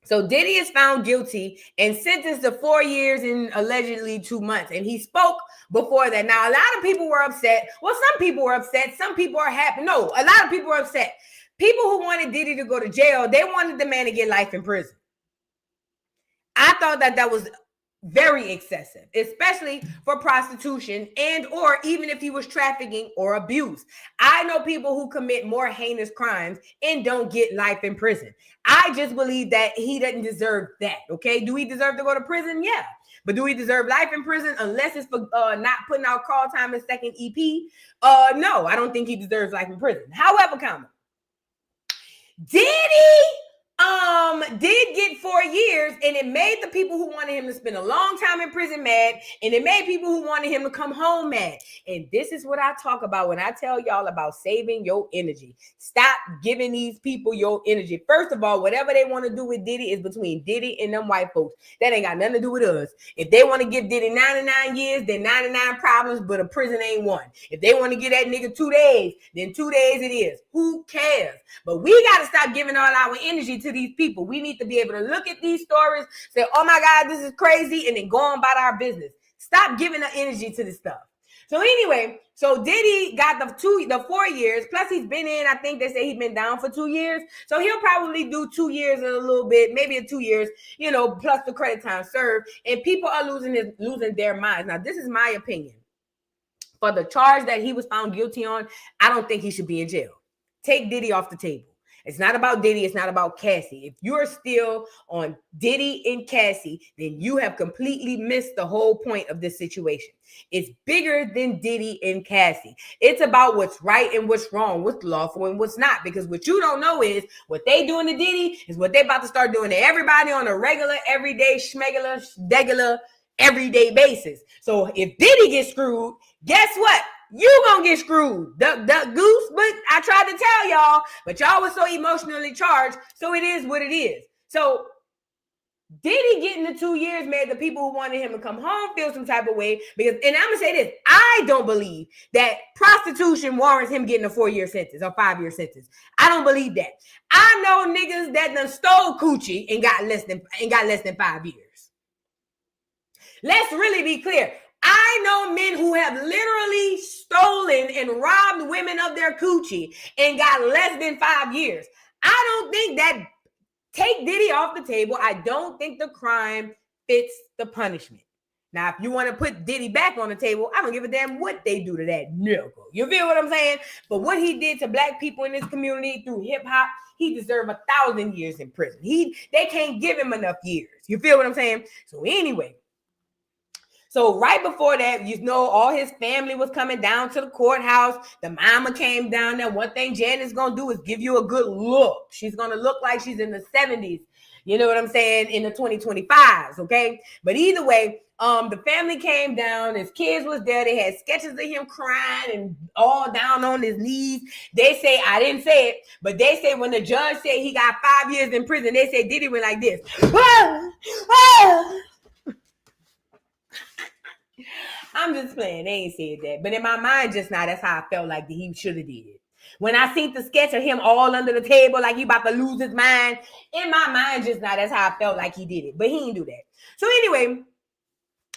A: So Diddy is found guilty and sentenced to 4 years and allegedly 2 months. And he spoke before that. Now, a lot of people were upset. Well, some people were upset. Some people are happy. No, a lot of people were upset. People who wanted Diddy to go to jail, they wanted the man to get life in prison. I thought that was very excessive, especially for prostitution and or even if he was trafficking or abuse. I know people who commit more heinous crimes and don't get life in prison. I just believe that he doesn't deserve that, okay? Do he deserve to go to prison? Yeah. But do he deserve life in prison unless it's for not putting out Carl Thomas' second EP? No, I don't think he deserves life in prison. However, Diddy did get 4 years, and it made the people who wanted him to spend a long time in prison mad, and it made people who wanted him to come home mad. And this is what I talk about when I tell y'all about saving your energy. Stop giving these people your energy. First of all, whatever they want to do with Diddy is between Diddy and them white folks. That ain't got nothing to do with us. If they want to give Diddy 99 years, then 99 problems, but a prison ain't one. If they want to give that nigga 2 days, then 2 days it is. Who cares? But we got to stop giving all our energy to these people. We need to be able to look at these stories, say, oh my God, this is crazy, and then go on about our business. Stop giving the energy to this stuff. So anyway, so Diddy got the 4 years, plus he's been in, I think they say he's been down for 2 years. So he'll probably do 2 years and a little bit, maybe 2 years, plus the credit time served. And people are losing their minds. Now, this is my opinion. For the charge that he was found guilty on, I don't think he should be in jail. Take Diddy off the table. It's not about Diddy. It's not about Cassie. If you're still on Diddy and Cassie, then you have completely missed the whole point of this situation. It's bigger than Diddy and Cassie. It's about what's right and what's wrong, what's lawful and what's not. Because what you don't know is what they doing to Diddy is what they about to start doing to everybody on a regular, everyday, schmegular, degular, everyday basis. So if Diddy gets screwed, guess what? You gonna get screwed. Duck, duck, goose. But I tried to tell y'all, but y'all was so emotionally charged. So it is what it is. So Diddy getting the 2 years made the people who wanted him to come home feel some type of way. Because, and I'm gonna say this, I don't believe that prostitution warrants him getting a 4-year sentence or 5-year sentence. I don't believe that. I know niggas that done stole coochie and got less than 5 years. Let's really be clear. I know men who have literally stolen and robbed women of their coochie and got less than 5 years. I don't think that, take Diddy off the table. I don't think the crime fits the punishment. Now, if you want to put Diddy back on the table, I don't give a damn what they do to that nigga. You feel what I'm saying? But what he did to black people in this community through hip hop, he deserved 1,000 years in prison. They can't give him enough years. You feel what I'm saying? So anyway, so right before that, you know, all his family was coming down to the courthouse. The mama came down there. One thing Janet's going to do is give you a good look. She's going to look like she's in the 70s. You know what I'm saying? In the 2025s, okay? But either way, the family came down. His kids was there. They had sketches of him crying and all down on his knees. They say, I didn't say it, but they say when the judge said he got 5 years in prison, they said Diddy went like this. I'm just playing. They ain't said that. But in my mind just now, that's how I felt like he should have did it. When I seen the sketch of him all under the table like he about to lose his mind, in my mind just now, that's how I felt like he did it. But he didn't do that. So anyway,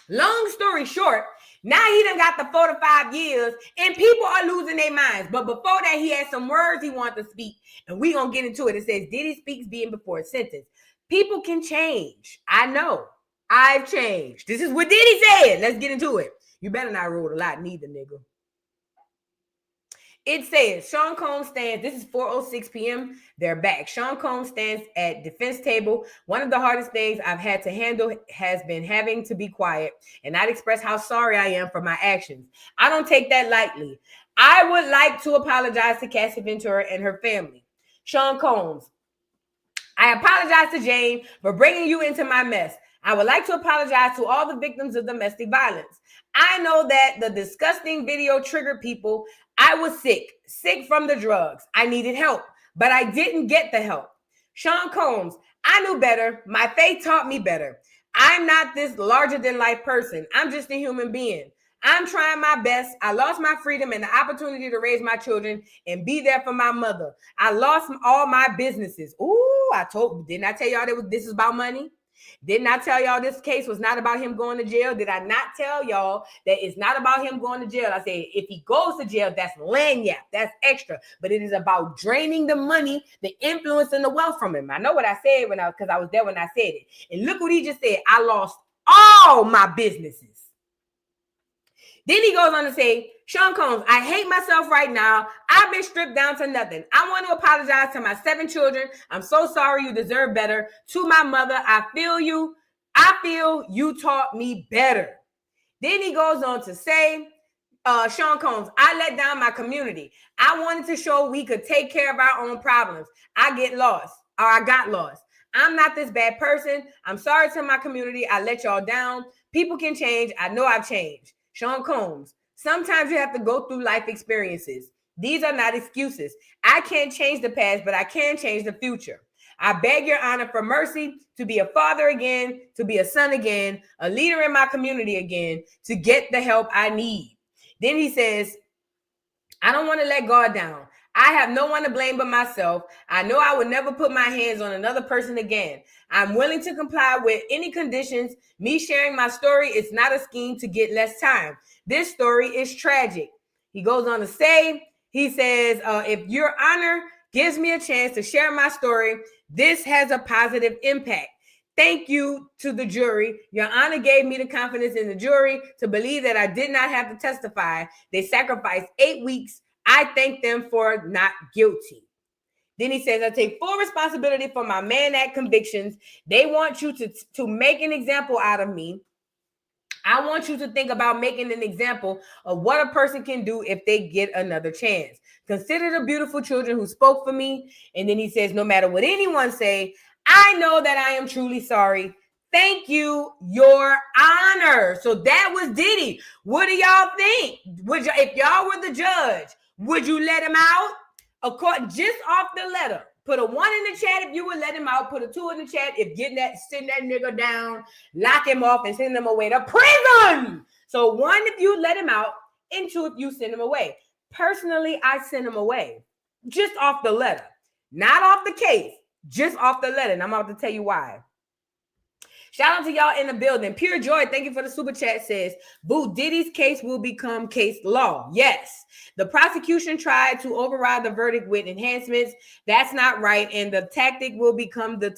A: long story short, now he done got the 4 to 5 years and people are losing their minds. But before that, he had some words he wanted to speak. And we going to get into it. It says, Diddy speaks being before a sentence. People can change. I know. I've changed. This is what Diddy said. Let's get into it. You better not roll a lot neither, nigga. It says, Sean Combs stands, this is 4:06 p.m. They're back. Sean Combs stands at defense table. One of the hardest things I've had to handle has been having to be quiet and not express how sorry I am for my actions. I don't take that lightly. I would like to apologize to Cassie Ventura and her family. Sean Combs, I apologize to Jane for bringing you into my mess. I would like to apologize to all the victims of domestic violence. I know that the disgusting video triggered people. I was sick from the drugs. I needed help, but I didn't get the help. Sean Combs, I knew better. My faith taught me better. I'm not this larger than life person. I'm just a human being. I'm trying my best. I lost my freedom and the opportunity to raise my children and be there for my mother. I lost all my businesses. Ooh, didn't I tell y'all this is about money? Didn't I tell y'all this case was not about him going to jail? Did I not tell y'all that it's not about him going to jail? I said, if he goes to jail, that's lanyard. That's extra. But it is about draining the money, the influence, and the wealth from him. I know what I said because I was there when I said it. And look what he just said. I lost all my businesses. Then he goes on to say, Sean Combs, I hate myself right now. I've been stripped down to nothing. I want to apologize to my 7 children. I'm so sorry. You deserve better. To my mother, I feel you. I feel you taught me better. Then he goes on to say, Sean Combs, I let down my community. I wanted to show we could take care of our own problems. I got lost. I'm not this bad person. I'm sorry to my community. I let y'all down. People can change. I know I've changed. Sean Combs, sometimes you have to go through life experiences. These are not excuses. I can't change the past, but I can change the future. I beg your honor for mercy to be a father again, to be a son again, a leader in my community again, to get the help I need. Then he says, I don't want to let God down. I have no one to blame but myself. I know I would never put my hands on another person again. I'm willing to comply with any conditions. Me sharing my story is not a scheme to get less time. This story is tragic. He goes on to say, he says, if your honor gives me a chance to share my story, this has a positive impact. Thank you to the jury. Your honor gave me the confidence in the jury to believe that I did not have to testify. They sacrificed 8 weeks. I thank them for not guilty. Then he says, I take full responsibility for my Man Act convictions. They want you to make an example out of me. I want you to think about making an example of what a person can do if they get another chance. Consider the beautiful children who spoke for me. And then he says, no matter what anyone say, I know that I am truly sorry. Thank you, Your Honor. So that was Diddy. What do y'all think? If y'all were the judge, would you let him out? Just off the letter. Put a 1 in the chat if you would let him out. Put a 2 in the chat if send that nigga down, lock him off, and send him away to prison. So 1 if you let him out, and 2 if you send him away. Personally, I send him away. Just off the letter. Not off the case. Just off the letter. And I'm about to tell you why. Shout out to y'all in the building. Pure Joy, thank you for the super chat, says, Boo, Diddy's case will become case law. Yes. The prosecution tried to override the verdict with enhancements. That's not right. And the tactic will become the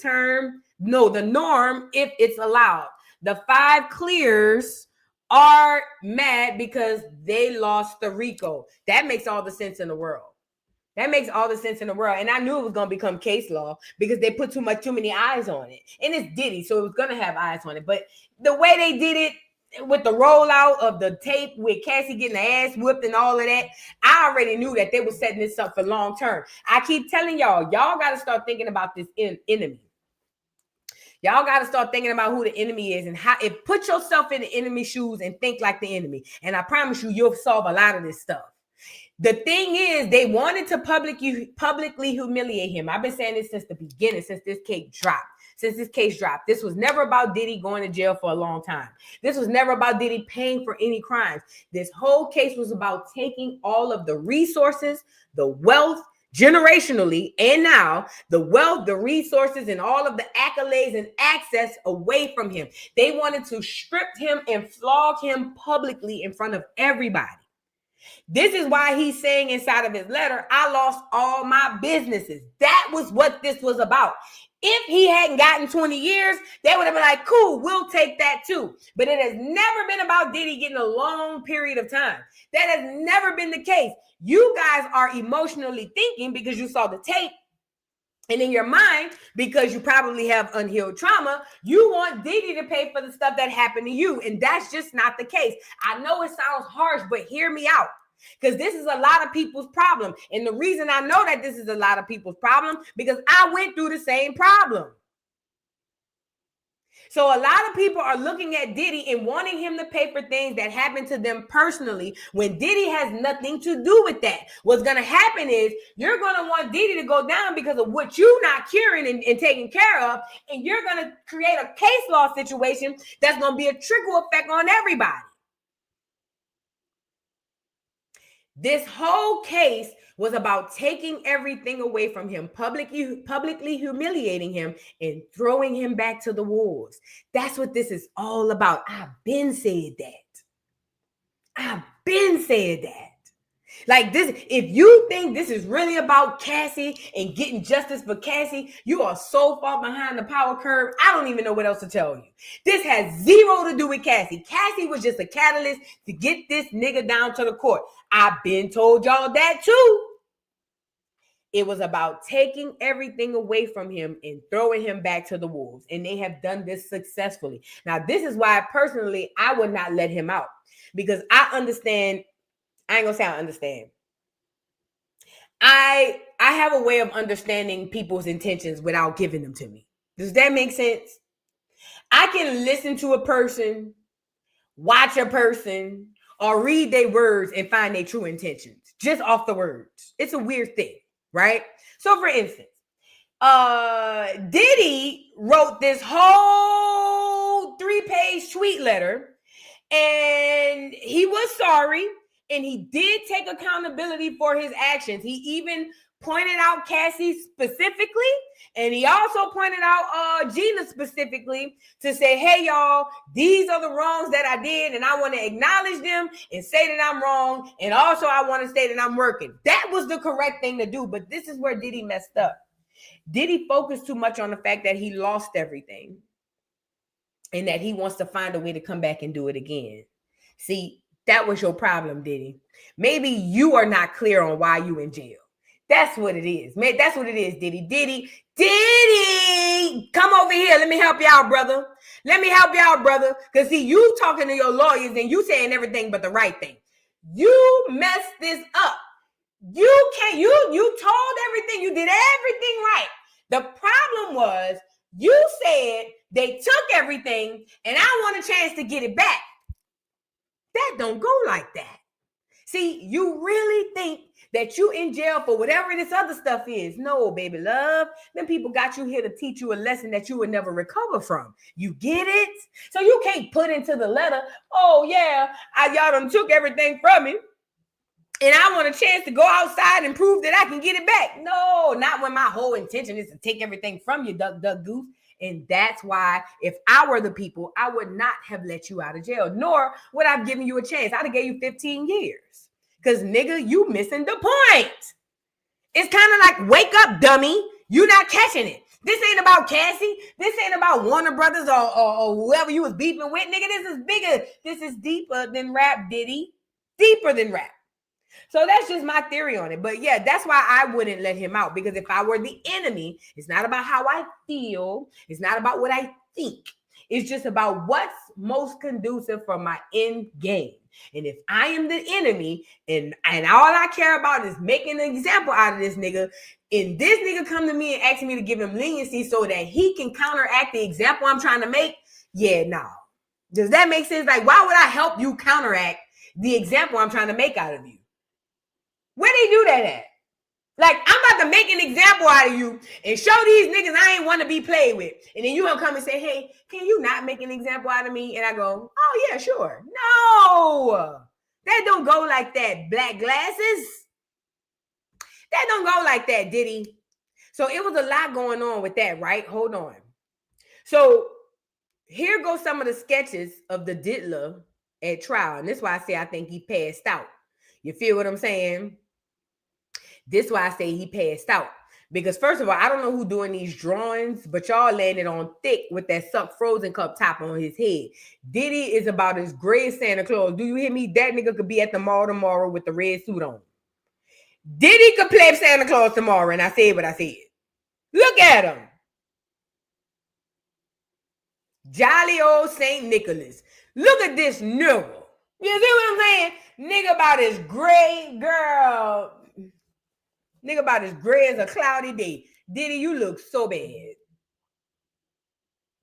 A: norm if it's allowed. The 5 clears are mad because they lost the RICO. That makes all the sense in the world. That makes all the sense in the world. And I knew it was going to become case law because they put too many eyes on it. And it's Diddy, so it was going to have eyes on it. But the way they did it with the rollout of the tape with Cassie getting the ass whipped and all of that, I already knew that they were setting this up for long term. I keep telling y'all got to start thinking about this enemy. Y'all got to start thinking about who the enemy is and put yourself in the enemy's shoes and think like the enemy. And I promise you'll solve a lot of this stuff. The thing is, they wanted to publicly humiliate him. I've been saying this since the beginning, since this case dropped. This was never about Diddy going to jail for a long time. This was never about Diddy paying for any crimes. This whole case was about taking all of the resources, the wealth, generationally, and now the wealth, the resources, and all of the accolades and access away from him. They wanted to strip him and flog him publicly in front of everybody. This is why he's saying inside of his letter, I lost all my businesses. That was what this was about. If he hadn't gotten 20 years, they would have been like, cool, we'll take that too. But it has never been about Diddy getting a long period of time. That has never been the case. You guys are emotionally thinking because you saw the tape. And in your mind, because you probably have unhealed trauma, you want Diddy to pay for the stuff that happened to you. And that's just not the case. I know it sounds harsh, but hear me out. Because this is a lot of people's problem. And the reason I know that this is a lot of people's problem, because I went through the same problem. So a lot of people are looking at Diddy and wanting him to pay for things that happened to them personally when Diddy has nothing to do with that. What's going to happen is you're going to want Diddy to go down because of what you're not curing and taking care of. And you're going to create a case law situation that's going to be a trickle effect on everybody. This whole case was about taking everything away from him, publicly humiliating him and throwing him back to the wolves. That's what this is all about. I've been said that. Like this, if you think this is really about Cassie and getting justice for Cassie, you are so far behind the power curve. I don't even know what else to tell you. This has zero to do with Cassie. Cassie was just a catalyst to get this nigga down to the court. I've been told y'all that too. It was about taking everything away from him and throwing him back to the wolves. And they have done this successfully. Now, this is why personally, I would not let him out because I understand. I ain't gonna say I understand. I have a way of understanding people's intentions without giving them to me. Does that make sense? I can listen to a person, watch a person, or read their words and find their true intentions just off the words. It's a weird thing, right? So for instance, Diddy wrote this whole 3-page tweet letter and he was sorry. And he did take accountability for his actions. He even pointed out Cassie specifically. And he also pointed out Gina specifically to say, hey, y'all, these are the wrongs that I did. And I want to acknowledge them and say that I'm wrong. And also I want to say that I'm working. That was the correct thing to do. But this is where Diddy messed up. Diddy focused too much on the fact that he lost everything. And that he wants to find a way to come back and do it again. See, that was your problem, Diddy. Maybe you are not clear on why you in jail. That's what it is, man. That's what it is, Diddy. Diddy, come over here. Let me help you out, brother. Let me help you out, brother. Because see, you talking to your lawyers and you saying everything but the right thing. You messed this up. You can't, you told everything. You did everything right. The problem was you said they took everything and I want a chance to get it back. That don't go like that. See, you really think that you in jail for whatever this other stuff is. No, baby love. Them people got you here to teach you a lesson that you would never recover from. You get it? So you can't put into the letter, oh yeah, y'all done took everything from me. And I want a chance to go outside and prove that I can get it back. No, not when my whole intention is to take everything from you, duck, goose. And that's why if I were the people, I would not have let you out of jail, nor would I have given you a chance. I'd have gave you 15 years. Because, nigga, you missing the point. It's kind of like, wake up, dummy. You not catching it. This ain't about Cassie. This ain't about Warner Brothers or whoever you was beefing with. Nigga, this is bigger. This is deeper than rap, Diddy. Deeper than rap. So that's just my theory on it. But yeah, that's why I wouldn't let him out. Because if I were the enemy, it's not about how I feel. It's not about what I think. It's just about what's most conducive for my end game. And if I am the enemy and all I care about is making an example out of this nigga, and this nigga come to me and ask me to give him leniency so that he can counteract the example I'm trying to make, yeah, no. Does that make sense? Like, why would I help you counteract the example I'm trying to make out of you? Where they do that at? Like, I'm about to make an example out of you and show these niggas I ain't want to be played with. And then you gonna come and say, hey, can you not make an example out of me? And I go, oh, yeah, sure. No, that don't go like that, black glasses. That don't go like that, Diddy. So it was a lot going on with that, right? Hold on. So here goes some of the sketches of the diddler at trial. And this is why I say I think he passed out. You feel what I'm saying? This is why I say he passed out. Because first of all, I don't know who doing these drawings, but y'all landed on thick with that suck frozen cup top on his head. Diddy is about as gray as Santa Claus. Do you hear me? That nigga could be at the mall tomorrow with the red suit on. Diddy could play Santa Claus tomorrow, and I said what I said. Look at him. Jolly old St. Nicholas. Look at this nigga. You see what I'm saying? Nigga about as gray, girl. Nigga about as gray as a cloudy day. Diddy, you look so bad.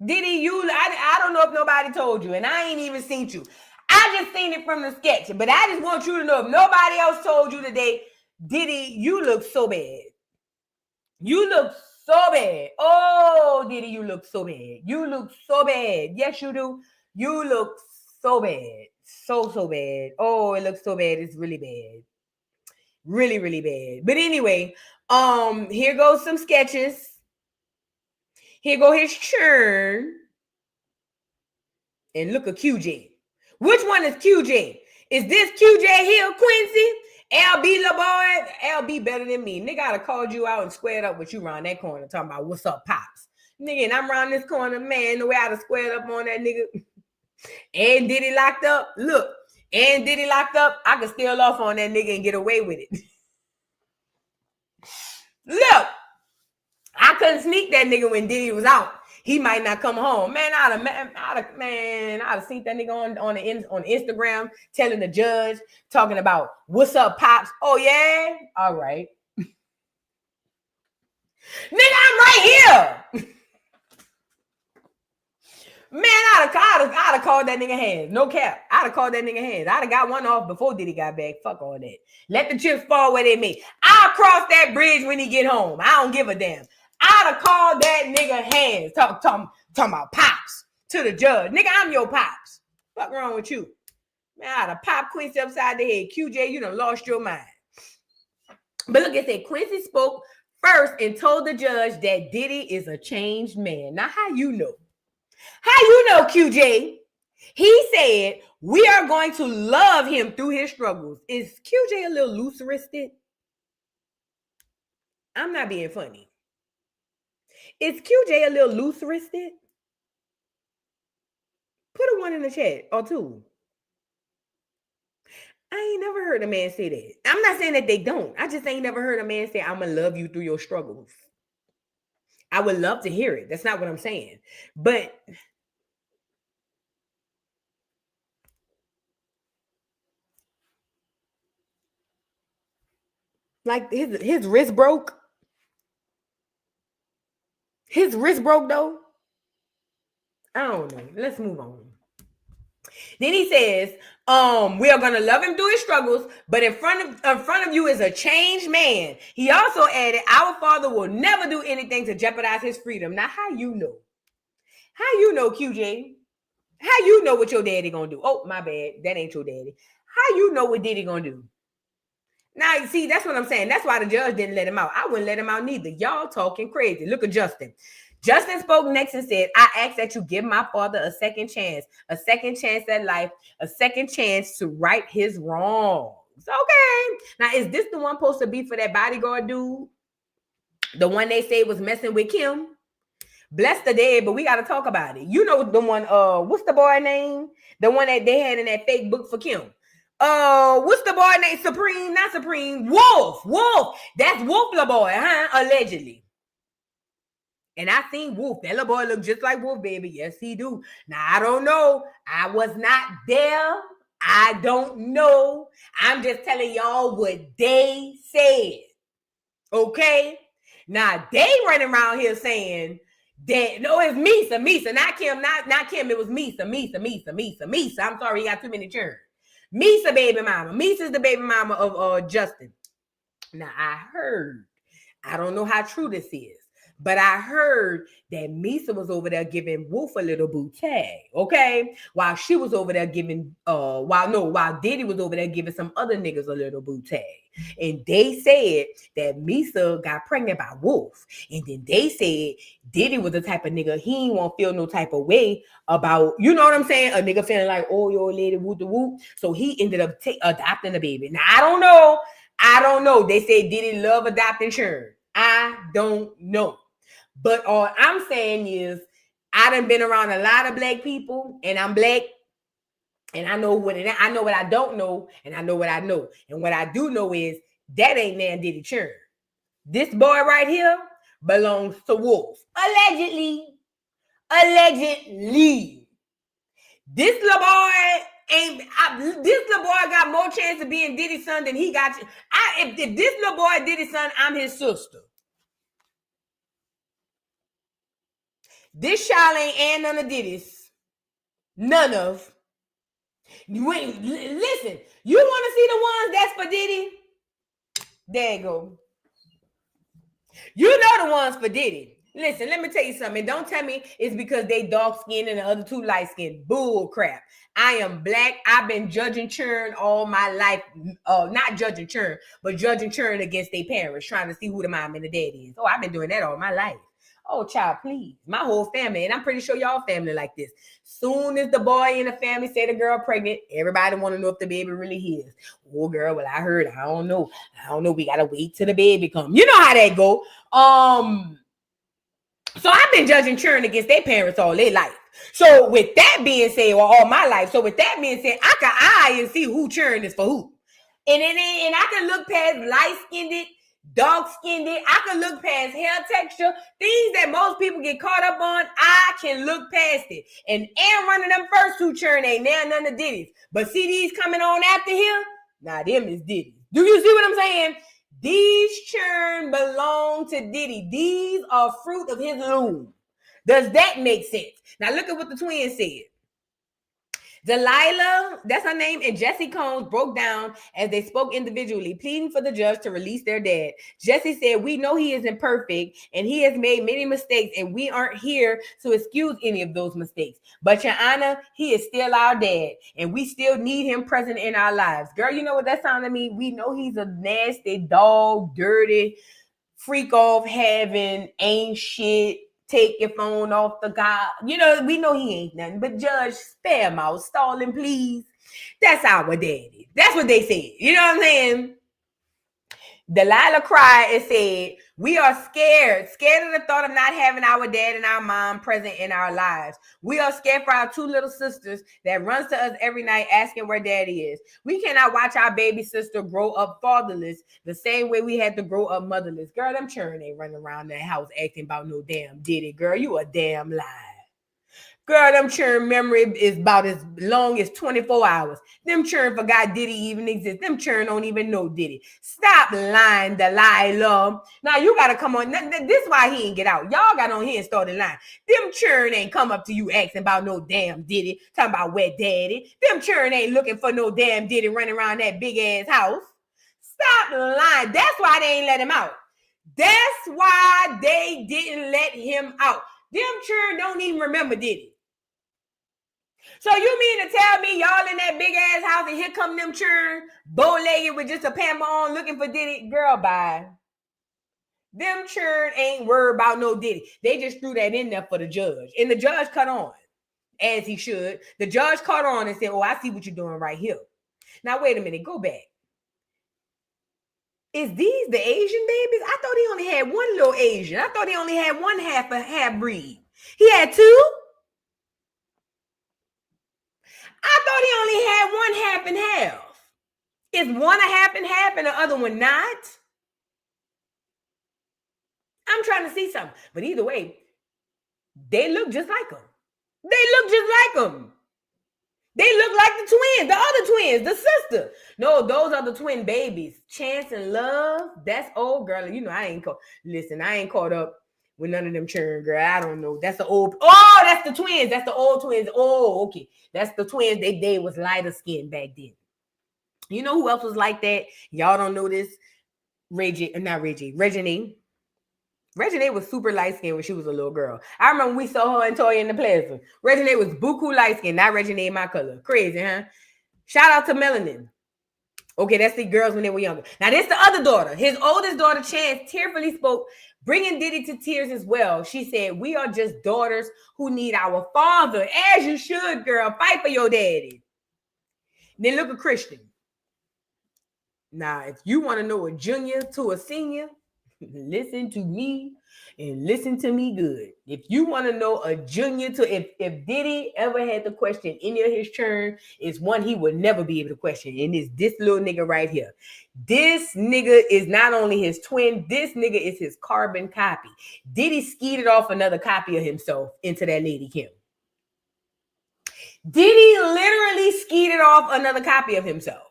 A: Diddy, I don't know if nobody told you, and I ain't even seen you. I just seen it from the sketch, but I just want you to know if nobody else told you today, Diddy, you look so bad. You look so bad. Oh, Diddy, you look so bad. You look so bad. Yes, you do. You look so bad. So bad. Oh, it looks so bad. It's really bad. Really, really bad. But anyway, here goes some sketches. Here go his churn. And look at QJ. Which one is QJ? Is this QJ Hill Quincy? LB LaBoy? LB better than me. Nigga, I'd have called you out and squared up with you around that corner talking about what's up, Pops. Nigga, and I'm around this corner, man, the way I'd have squared up on that nigga. And Diddy locked up. Look, and Diddy locked up. I could steal off on that nigga and get away with it. Look, I couldn't sneak that nigga when Diddy was out. He might not come home. Man, I'd have seen that nigga on Instagram telling the judge, talking about what's up, Pops. Oh, yeah? All right. Nigga, I'm right here. Man, I'd have called that nigga hands. No cap. I'd have called that nigga hands. I'd have got one off before Diddy got back. Fuck all that. Let the chips fall where they may. I'll cross that bridge when he get home. I don't give a damn. I'd have called that nigga hands. Talking about Pops to the judge. Nigga, I'm your Pops. Fuck wrong with you? Man, I'd have popped Quincy upside the head. QJ, you done lost your mind. But look at that. Quincy spoke first and told the judge that Diddy is a changed man. Now, how you know? How you know, QJ? He said, we are going to love him through his struggles. Is QJ a little looseristic? I'm not being funny. Is QJ a little looseristic? Put a 1 in the chat or 2. I ain't never heard a man say that. I'm not saying that they don't. I just ain't never heard a man say, I'm going to love you through your struggles. I would love to hear it. That's not what I'm saying. But like his wrist broke. His wrist broke though. I don't know. Let's move on. Then he says, we are gonna love him through his struggles, but in front of you is a changed man. He also added, our father will never do anything to jeopardize his freedom. Now, how you know? How you know, QJ? How you know what your daddy gonna do? Oh, my bad. That ain't your daddy. How you know what Diddy gonna do? Now, see, that's what I'm saying. That's why the judge didn't let him out. I wouldn't let him out neither. Y'all talking crazy. Look at Justin. Justin spoke next and said, I ask that you give my father a second chance at life, a second chance to right his wrongs. Okay. Now, is this the one supposed to be for that bodyguard dude? The one they say was messing with Kim? Bless the dead, but we got to talk about it. You know the one, what's the boy name? The one that they had in that fake book for Kim. What's the boy name? Supreme, not Supreme. Wolf. That's Wolf the boy, huh? Allegedly. And I seen Wolf. That little boy look just like Wolf, baby. Yes, he do. Now, I don't know. I was not there. I don't know. I'm just telling y'all what they said. Okay? Now, they running around here saying that, no, it's Misa, not Kim, not Kim. It was Misa. I'm sorry, he got too many churns. Misa baby mama. Misa's the baby mama of Justin. Now, I don't know how true this is, but I heard that Misa was over there giving Wolf a little bootay, okay? While she was over there giving, while Diddy was over there giving some other niggas a little bootay. And they said that Misa got pregnant by Wolf. And then they said Diddy was the type of nigga, he ain't want to feel no type of way about, you know what I'm saying? A nigga feeling like, oh, your lady, whoop the whoop. So he ended up adopting the baby. Now, I don't know. They say Diddy love adopting children. I don't know. But all I'm saying is I done been around a lot of black people, and I'm black. And I know what I don't know, and I know what I know. And what I do know is that ain't Nan Diddy churn. This boy right here belongs to Wolf. Allegedly. This little boy got more chance of being Diddy's son than he got. If this little boy Diddy's son, I'm his sister. This child ain't none of Diddy's. None of. Wait, listen, you want to see the ones that's for Diddy? There you go. You know the ones for Diddy. Listen, let me tell you something. Don't tell me it's because they dark skinned and the other two light skinned. Bull crap. I am black. I've been judging churn all my life. Not judging churn, but judging churn against their parents, trying to see who the mom and the dad is. Oh, I've been doing that all my life. Oh, child, please. My whole family, and I'm pretty sure y'all family like this. Soon as the boy in the family say the girl pregnant, everybody want to know if the baby really is. Oh, girl, well, I heard. I don't know. We got to wait till the baby come. You know how that go. So I've been judging churn against their parents all their life. So with that being said, or all my life, so with that being said, I can eye and see who churn is for who. And I can look past light-skinned, dark-skinned, I can look past hair texture, things that most people get caught up on, I can look past it. And one of them first two churn ain't now none of Diddy's. But see these coming on after him? Nah, them is Diddy. Do you see what I'm saying? These churn belong to Diddy. These are fruit of his loom. Does that make sense? Now look at what the twins said. Delilah, that's her name, and Jesse Combs broke down as they spoke individually, pleading for the judge to release their dad. Jesse said, we know he isn't perfect and he has made many mistakes and we aren't here to excuse any of those mistakes. But Your Honor, he is still our dad and we still need him present in our lives. Girl, you know what that sounded to me? We know he's a nasty, dog, dirty, freak off having, ain't shit. Take your phone off the guy. You know, we know he ain't nothing. But Judge, spare him out. Stall him, please. That's our daddy. That's what they said. You know what I'm saying? Delilah cried and said, we are scared of the thought of not having our dad and our mom present in our lives. We are scared for our 2 little sisters that runs to us every night asking where daddy is. We cannot watch our baby sister grow up fatherless the same way we had to grow up motherless. Girl, them children ain't running around that house acting about no damn Diddy. Girl, you a damn lie. Girl, them children memory is about as long as 24 hours. Them children forgot Diddy even exists. Them children don't even know Diddy. Stop lying, Delilah. Now you gotta come on. This is why he ain't get out. Y'all got on here and started lying. Them children ain't come up to you asking about no damn Diddy, talking about where daddy. Them children ain't looking for no damn Diddy running around that big ass house. Stop lying. That's why they ain't let him out. That's why they didn't let him out. Them children don't even remember Diddy. So you mean to tell me y'all in that big ass house and here come them children, bow-legged with just a pamper on looking for Diddy? Girl, bye. Them children ain't worried about no Diddy. They just threw that in there for the judge. And the judge cut on, as he should. The judge caught on and said, oh, I see what you're doing right here. Now, wait a minute. Go back. Is these the Asian babies? I thought he only had one little Asian. I thought he only had one half breed. He had 2? I thought he only had one half and half. Is one a half and the other one not? I'm trying to see something. But either way, they look just like him. They look just like him. They look like the twins, the other twins, the sister. No, those are the twin babies. Chance and Love, that's old girl. You know, I ain't caught up with none of them children, girl. I don't know. That's the old. Oh, that's the twins. That's the old twins. Oh, okay. That's the twins. They was lighter skinned back then. You know who else was like that? Y'all don't know this. Regine. Regine was super light skinned when she was a little girl. I remember we saw her and Toya in the plaza. Regine was buku light skinned, not Regine my color. Crazy, huh? Shout out to Melanin. Okay, that's the girls when they were younger. Now, this the other daughter. His oldest daughter, Chance, tearfully spoke, bringing Diddy to tears as well. She said, we are just daughters who need our father. As you should, girl. Fight for your daddy. Then look at Christian. Now, if you want to know a junior to a senior, listen to me and listen to me good. If you want to know a junior to, if Diddy ever had to question any of his churn, it's one he would never be able to question. And it's this little nigga right here. This nigga is not only his twin, this nigga is his carbon copy. Diddy skeeted off another copy of himself into that lady Kemp. Diddy literally skeeted off another copy of himself.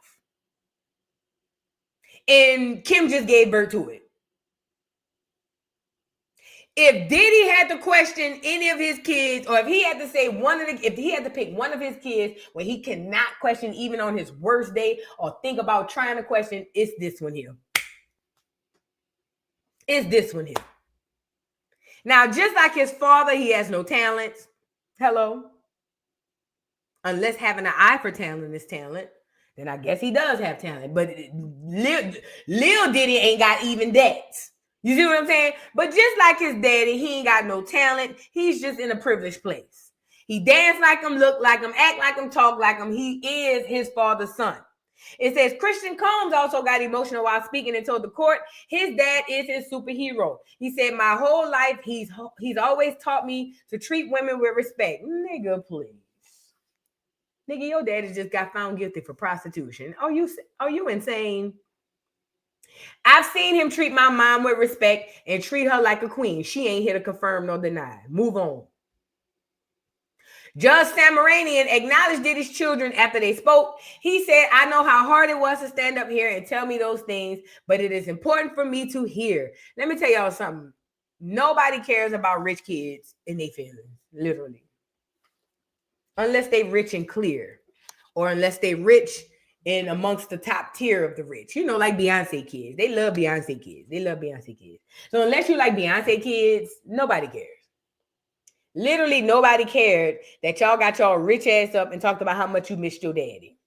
A: And Kim just gave birth to it. If Diddy had to question any of his kids, or if he had to say if he had to pick one of his kids where he cannot question even on his worst day or think about trying to question, it's this one here. It's this one here. Now, just like his father, he has no talents. Hello. Unless having an eye for talent is talent, then I guess he does have talent. But Lil Diddy ain't got even that. You see what I'm saying? But just like his daddy, he ain't got no talent. He's just in a privileged place. He dance like him, look like him, act like him, talk like him. He is his father's son. It says Christian Combs also got emotional while speaking and told the court his dad is his superhero. He said, my whole life, he's always taught me to treat women with respect. Nigga, please. Nigga, your daddy just got found guilty for prostitution. Are you insane? I've seen him treat my mom with respect and treat her like a queen. She ain't here to confirm nor deny. Move on. Judge Samaranian acknowledged Diddy's children after they spoke. He said, I know how hard it was to stand up here and tell me those things, but it is important for me to hear. Let me tell y'all something. Nobody cares about rich kids and their feelings, literally. Unless they rich and clear, or unless they rich and amongst the top tier of the rich, you know, like Beyonce kids. They love Beyonce kids. So unless you like Beyonce kids, nobody cares. Literally nobody cared that y'all got y'all rich ass up and talked about how much you missed your daddy.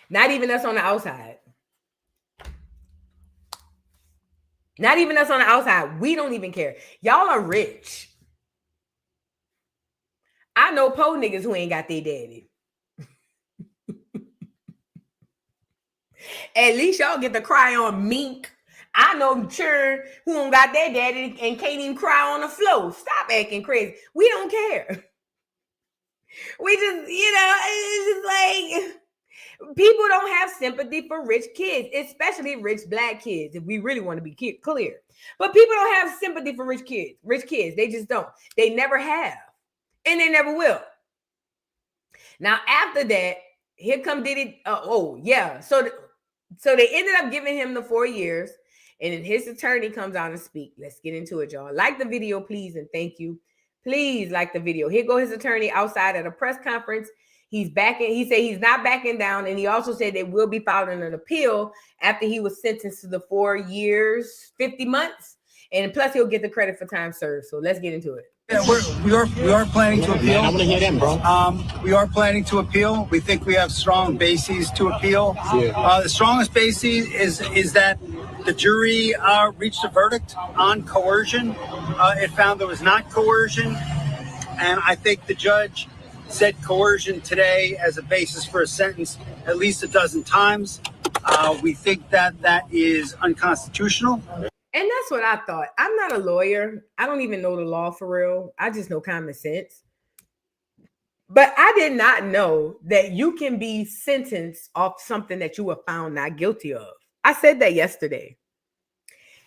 A: Not even us on the outside. Not even us on the outside. We don't even care. Y'all are rich. I know po niggas who ain't got their daddy. At least y'all get to cry on Mink. I know children who don't got their daddy and can't even cry on the floor. Stop acting crazy. We don't care. We just, it's just like people don't have sympathy for rich kids, especially rich black kids, if we really want to be clear. But people don't have sympathy for rich kids. Rich kids, they just don't. They never have. And they never will. Now, after that, here come Diddy. So they ended up giving him the 4 years. And then his attorney comes out and speak. Let's get into it, y'all. Like the video, please, and thank you. Please like the video. Here go his attorney outside at a press conference. He's backing. He said he's not backing down, and he also said they will be filing an appeal after he was sentenced to the 4 years, 50 months, and plus he'll get the credit for time served. So let's get into it.
L: Yeah, we are planning to appeal. I want to hear them, bro. We are planning to appeal. We think we have strong bases to appeal. Yeah. The strongest basis is that the jury reached a verdict on coercion. It found there was not coercion, and I think the judge said coercion today as a basis for a sentence at least a dozen times. We think that is unconstitutional.
A: And that's what I thought. I'm not a lawyer. I don't even know the law for real. I just know common sense. But I did not know that you can be sentenced off something that you were found not guilty of. I said that yesterday.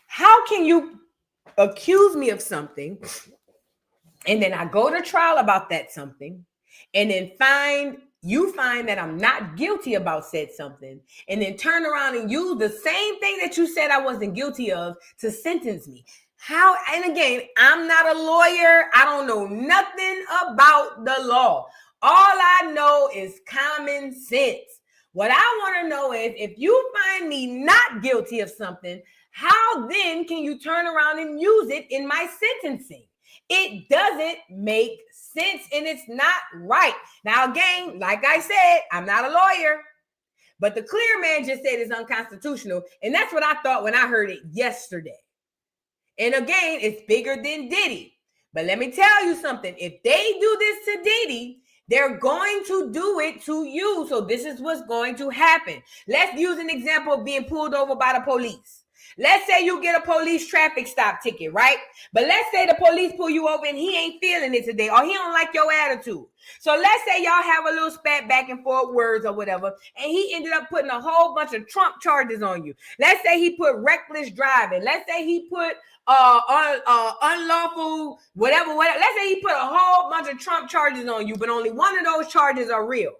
A: How can you accuse me of something and then I go to trial about that something and then find that I'm not guilty about said something, and then turn around and use the same thing that you said I wasn't guilty of to sentence me? How? And again, I'm not a lawyer. I don't know nothing about the law. All I know is common sense. What I want to know is if you find me not guilty of something, how then can you turn around and use it in my sentencing? It doesn't make sense, and it's not right. Now, again, like I said, I'm not a lawyer, but the clear man just said it's unconstitutional, and that's what I thought when I heard it yesterday. And again, it's bigger than Diddy. But let me tell you something. If they do this to Diddy, they're going to do it to you. So this is what's going to happen. Let's use an example of being pulled over by the police. Let's say you get a police traffic stop ticket, right? But let's say the police pull you over and he ain't feeling it today, or he don't like your attitude. So let's say y'all have a little spat back and forth words or whatever, and he ended up putting a whole bunch of Trump charges on you. Let's say he put reckless driving. Let's say he put unlawful whatever. Let's say he put a whole bunch of Trump charges on you, but only one of those charges are real.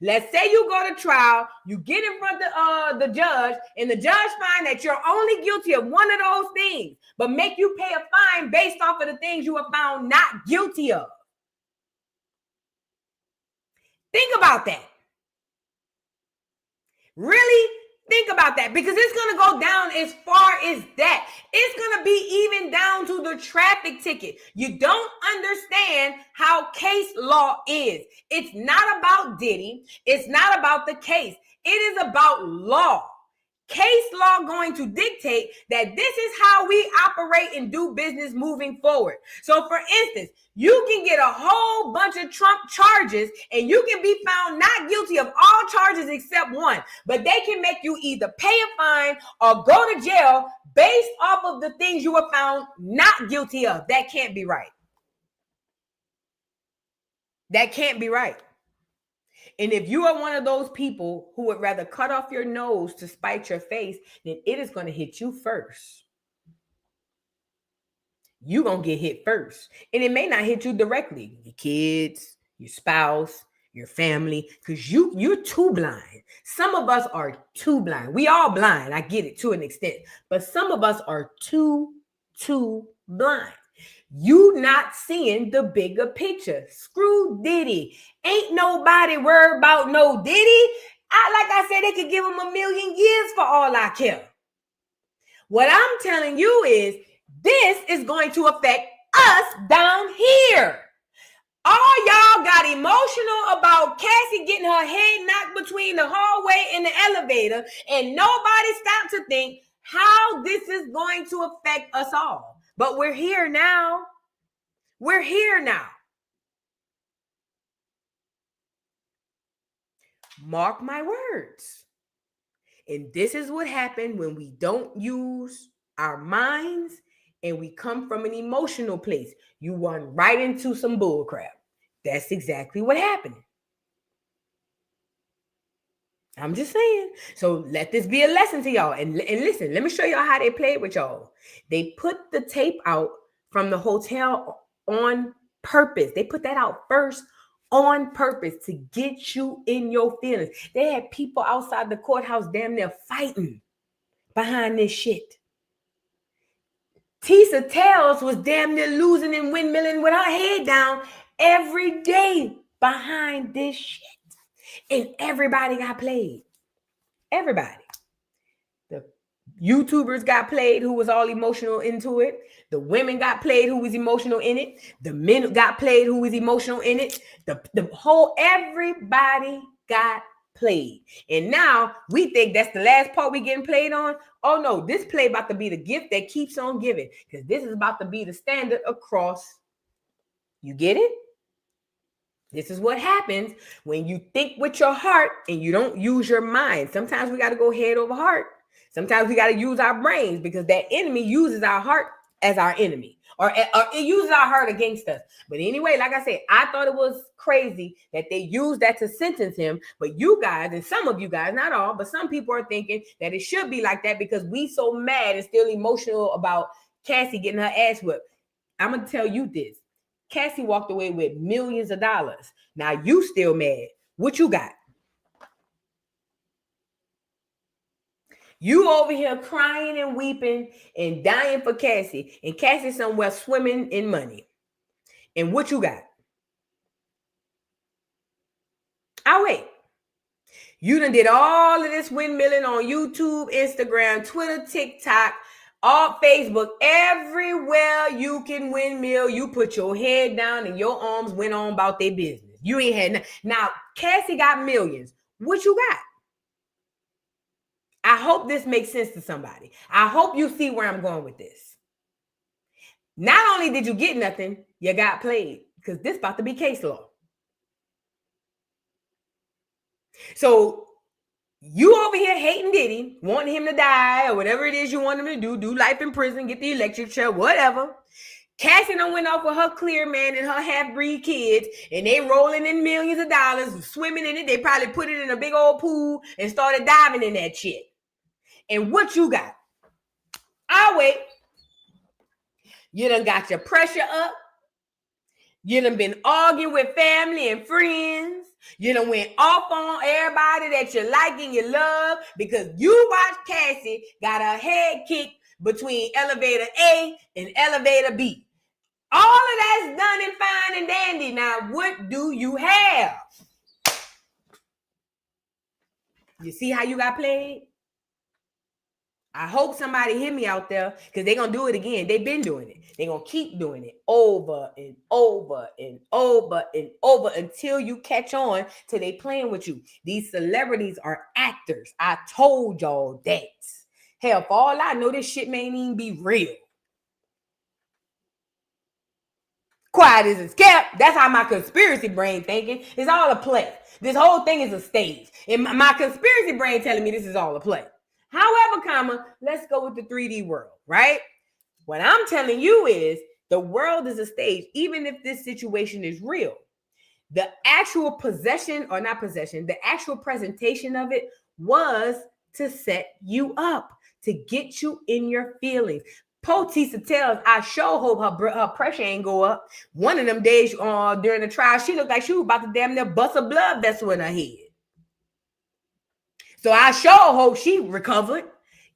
A: Let's say you go to trial, you get in front of the judge, and the judge finds that you're only guilty of one of those things, but make you pay a fine based off of the things you were found not guilty of. Think about that. Really think about that, because it's going to go down as far as that. It's going to be even down to the traffic ticket. You don't understand how case law is. It's not about Diddy. It's not about the case. It is about law. Case law going to dictate that this is how we operate and do business moving forward. So for instance, you can get a whole bunch of Trump charges and you can be found not guilty of all charges except one, but they can make you either pay a fine or go to jail based off of the things you were found not guilty of. That can't be right. That can't be right. And if you are one of those people who would rather cut off your nose to spite your face, then it is going to hit you first. You're going to get hit first. And it may not hit you directly. Your kids, your spouse, your family, because you're too blind. Some of us are too blind. We all blind. I get it to an extent. But some of us are too blind. You not seeing the bigger picture. Screw Diddy. Ain't nobody worried about no Diddy. Like I said, they could give him 1,000,000 years for all I care. What I'm telling you is this is going to affect us down here. All y'all got emotional about Cassie getting her head knocked between the hallway and the elevator, and nobody stopped to think how this is going to affect us all. But we're here now. We're here now. Mark my words. And this is what happened when we don't use our minds and we come from an emotional place. You run right into some bull crap. That's exactly what happened. I'm just saying. So let this be a lesson to y'all. And listen, let me show y'all how they played with y'all. They put the tape out from the hotel on purpose. They put that out first on purpose to get you in your feelings. They had people outside the courthouse damn near fighting behind this shit. Tisa Tales was damn near losing and windmilling with her head down every day behind this shit. And everybody got played. Everybody. The YouTubers got played who was all emotional into it. The women got played who was emotional in it. The men got played who was emotional in it. The whole, everybody got played. And now we think that's the last part we getting played on. Oh no, this play about to be the gift that keeps on giving, because this is about to be the standard across. You get it? This is what happens when you think with your heart and you don't use your mind. Sometimes we got to go head over heart. Sometimes we got to use our brains, because that enemy uses our heart as our enemy, or it uses our heart against us. But anyway, like I said, I thought it was crazy that they used that to sentence him. But you guys, and some of you guys, not all, but some people are thinking that it should be like that because we so mad and still emotional about Cassie getting her ass whipped. I'm going to tell you this. Cassie walked away with millions of dollars. Now you still mad. What you got? You over here crying and weeping and dying for Cassie, and Cassie somewhere swimming in money. And what you got? I'll wait. You done did all of this windmilling on YouTube, Instagram, Twitter, TikTok, all Facebook, everywhere you can windmill. You put your head down and your arms went on about their business. You ain't had now. Cassie got millions. What you got? I hope this makes sense to somebody. I hope you see where I'm going with this. Not only did you get nothing, you got played, because this about to be case law. So you over here hating Diddy, wanting him to die or whatever it is you want him to do life in prison, get the electric chair, whatever. Cassie done went off with her clear man and her half-breed kids, and they rolling in millions of dollars, swimming in it. They probably put it in a big old pool and started diving in that shit. And what you got? I'll wait. You done got your pressure up. You done been arguing with family and friends. You done went off on everybody that you like and you love because you watched Cassie got her head kicked between elevator A and elevator B. All of that's done and fine and dandy. Now, what do you have? You see how you got played? I hope somebody hear me out there, because they're going to do it again. They've been doing it. They're going to keep doing it over and over and over and over until you catch on till they playing with you. These celebrities are actors. I told y'all that. Hell, for all I know, this shit may even be real. Quiet as it's kept. That's how my conspiracy brain thinking. It's all a play. This whole thing is a stage. And my conspiracy brain telling me this is all a play. However, let's go with the 3D world, right? What I'm telling you is the world is a stage, even if this situation is real. The actual possession, or not possession, the actual presentation of it was to set you up, to get you in your feelings. Tisa tells, I sure hope her pressure ain't go up. One of them days during the trial, she looked like she was about to damn near bust a blood vessel in her head. So I sure hope she recovered.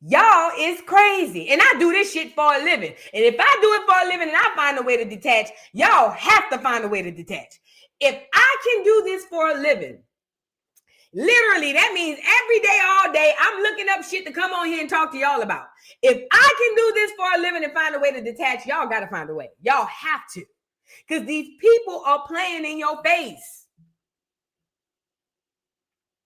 A: Y'all is crazy. And I do this shit for a living. And if I do it for a living and I find a way to detach, y'all have to find a way to detach. If I can do this for a living, literally, that means every day, all day, I'm looking up shit to come on here and talk to y'all about. If I can do this for a living and find a way to detach, y'all got to find a way. Y'all have to. Because these people are playing in your face.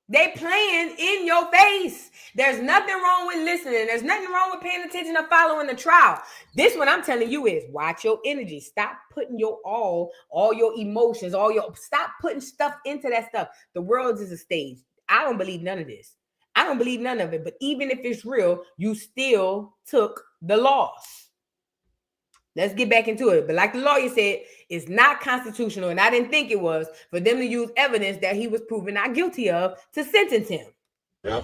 A: They playing in your face. There's nothing wrong with listening. There's nothing wrong with paying attention or following the trial. This one I'm telling you is watch your energy. Stop putting your all your emotions, stop putting stuff into that stuff. The world is a stage. I don't believe none of this. I don't believe none of it. But even if it's real, you still took the loss. Let's get back into it. But like the lawyer said, it's not constitutional, and I didn't think it was, for them to use evidence that he was proven not guilty of to sentence him.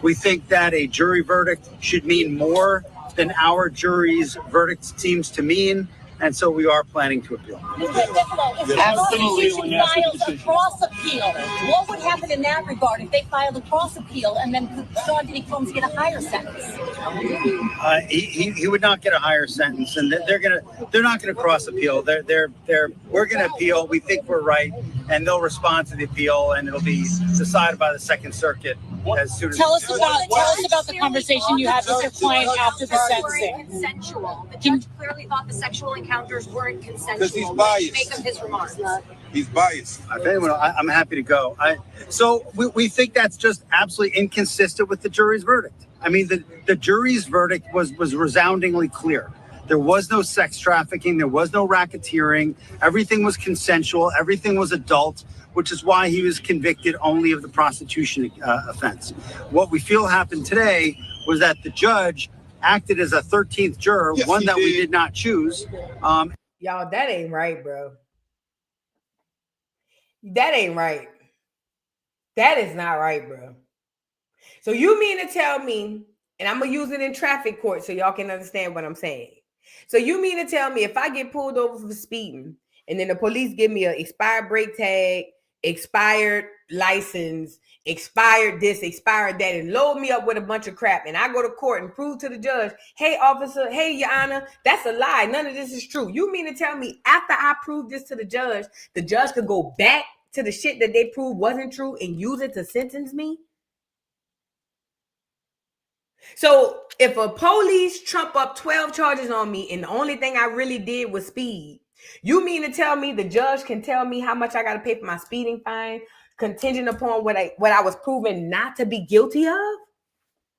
L: We think that a jury verdict should mean more than our jury's verdict seems to mean, and so we are planning to appeal.
M: Absolutely. Filed a cross appeal. What would happen in that regard if they filed a cross appeal and then Sean Diddy Combs get a higher sentence?
L: He would not get a higher sentence, and they're not gonna cross appeal. We're gonna appeal. We think we're right, and they'll respond to the appeal, and it'll be decided by the Second Circuit as soon as.
M: Tell us about the conversation you had with your client after the sentencing.
N: Consensual. The judge clearly thought the sexual encounters weren't consensual.
K: Because he's biased.
N: Make of his remarks.
K: He's biased.
L: I'm happy to go. So we think that's just absolutely inconsistent with the jury's verdict. I mean, the jury's verdict was resoundingly clear. There was no sex trafficking. There was no racketeering. Everything was consensual. Everything was adult, which is why he was convicted only of the prostitution offense. What we feel happened today was that the judge acted as a 13th juror,
K: Yes,
L: one that we
K: did.
L: did not choose.
A: Y'all, that ain't right, bro. That ain't right. That is not right, bro. So you mean to tell me, and I'm going to use it in traffic court so y'all can understand what I'm saying. So you mean to tell me if I get pulled over for speeding and then the police give me an expired brake tag, expired license, expired this, expired that, and load me up with a bunch of crap, and I go to court and prove to the judge, hey, officer, hey, your honor, that's a lie. None of this is true. You mean to tell me after I prove this to the judge could go back to the shit that they proved wasn't true and use it to sentence me? So if a police trump up 12 charges on me and the only thing I really did was speed, you mean to tell me the judge can tell me how much I got to pay for my speeding fine contingent upon what I was proven not to be guilty of?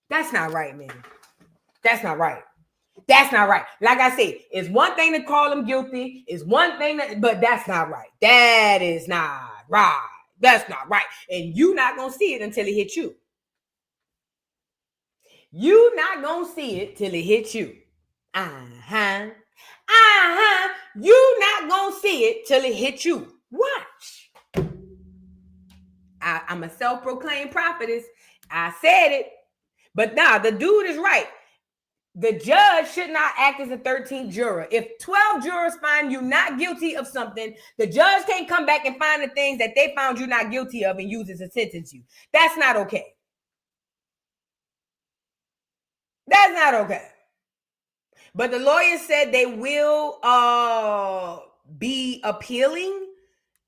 A: That's not right, man. That's not right. That's not right. Like I said, it's one thing to call him guilty. It's one thing but that's not right. That is not right. That's not right. And you not going to see it until it hits you. You not going to see it till it hits you. You not going to see it till it hits you. Watch. I'm a self-proclaimed prophetess. I said it. But nah, the dude is right. The judge should not act as a 13th juror. If 12 jurors find you not guilty of something, the judge can't come back and find the things that they found you not guilty of and use it to sentence you. That's not okay. That's not okay. But the lawyer said they will be appealing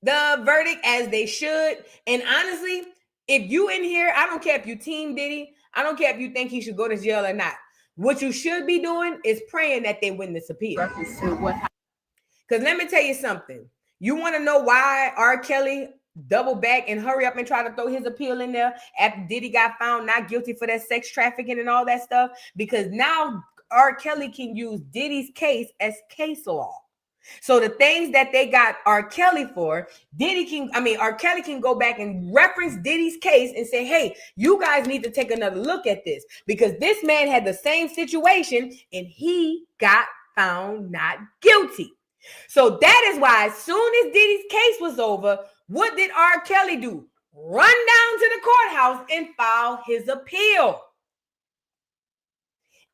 A: the verdict as they should. And honestly, if you in here, I don't care if you team Diddy. I don't care if you think he should go to jail or not. What you should be doing is praying that they win this appeal. Because let me tell you something. You want to know why R. Kelly double back and hurry up and try to throw his appeal in there after Diddy got found not guilty for that sex trafficking and all that stuff? Because now R. Kelly can use Diddy's case as case law. So the things that they got R. Kelly for, R. Kelly can go back and reference Diddy's case and say, hey, you guys need to take another look at this because this man had the same situation and he got found not guilty. So that is why as soon as Diddy's case was over, what did R. Kelly do? Run down to the courthouse and file his appeal.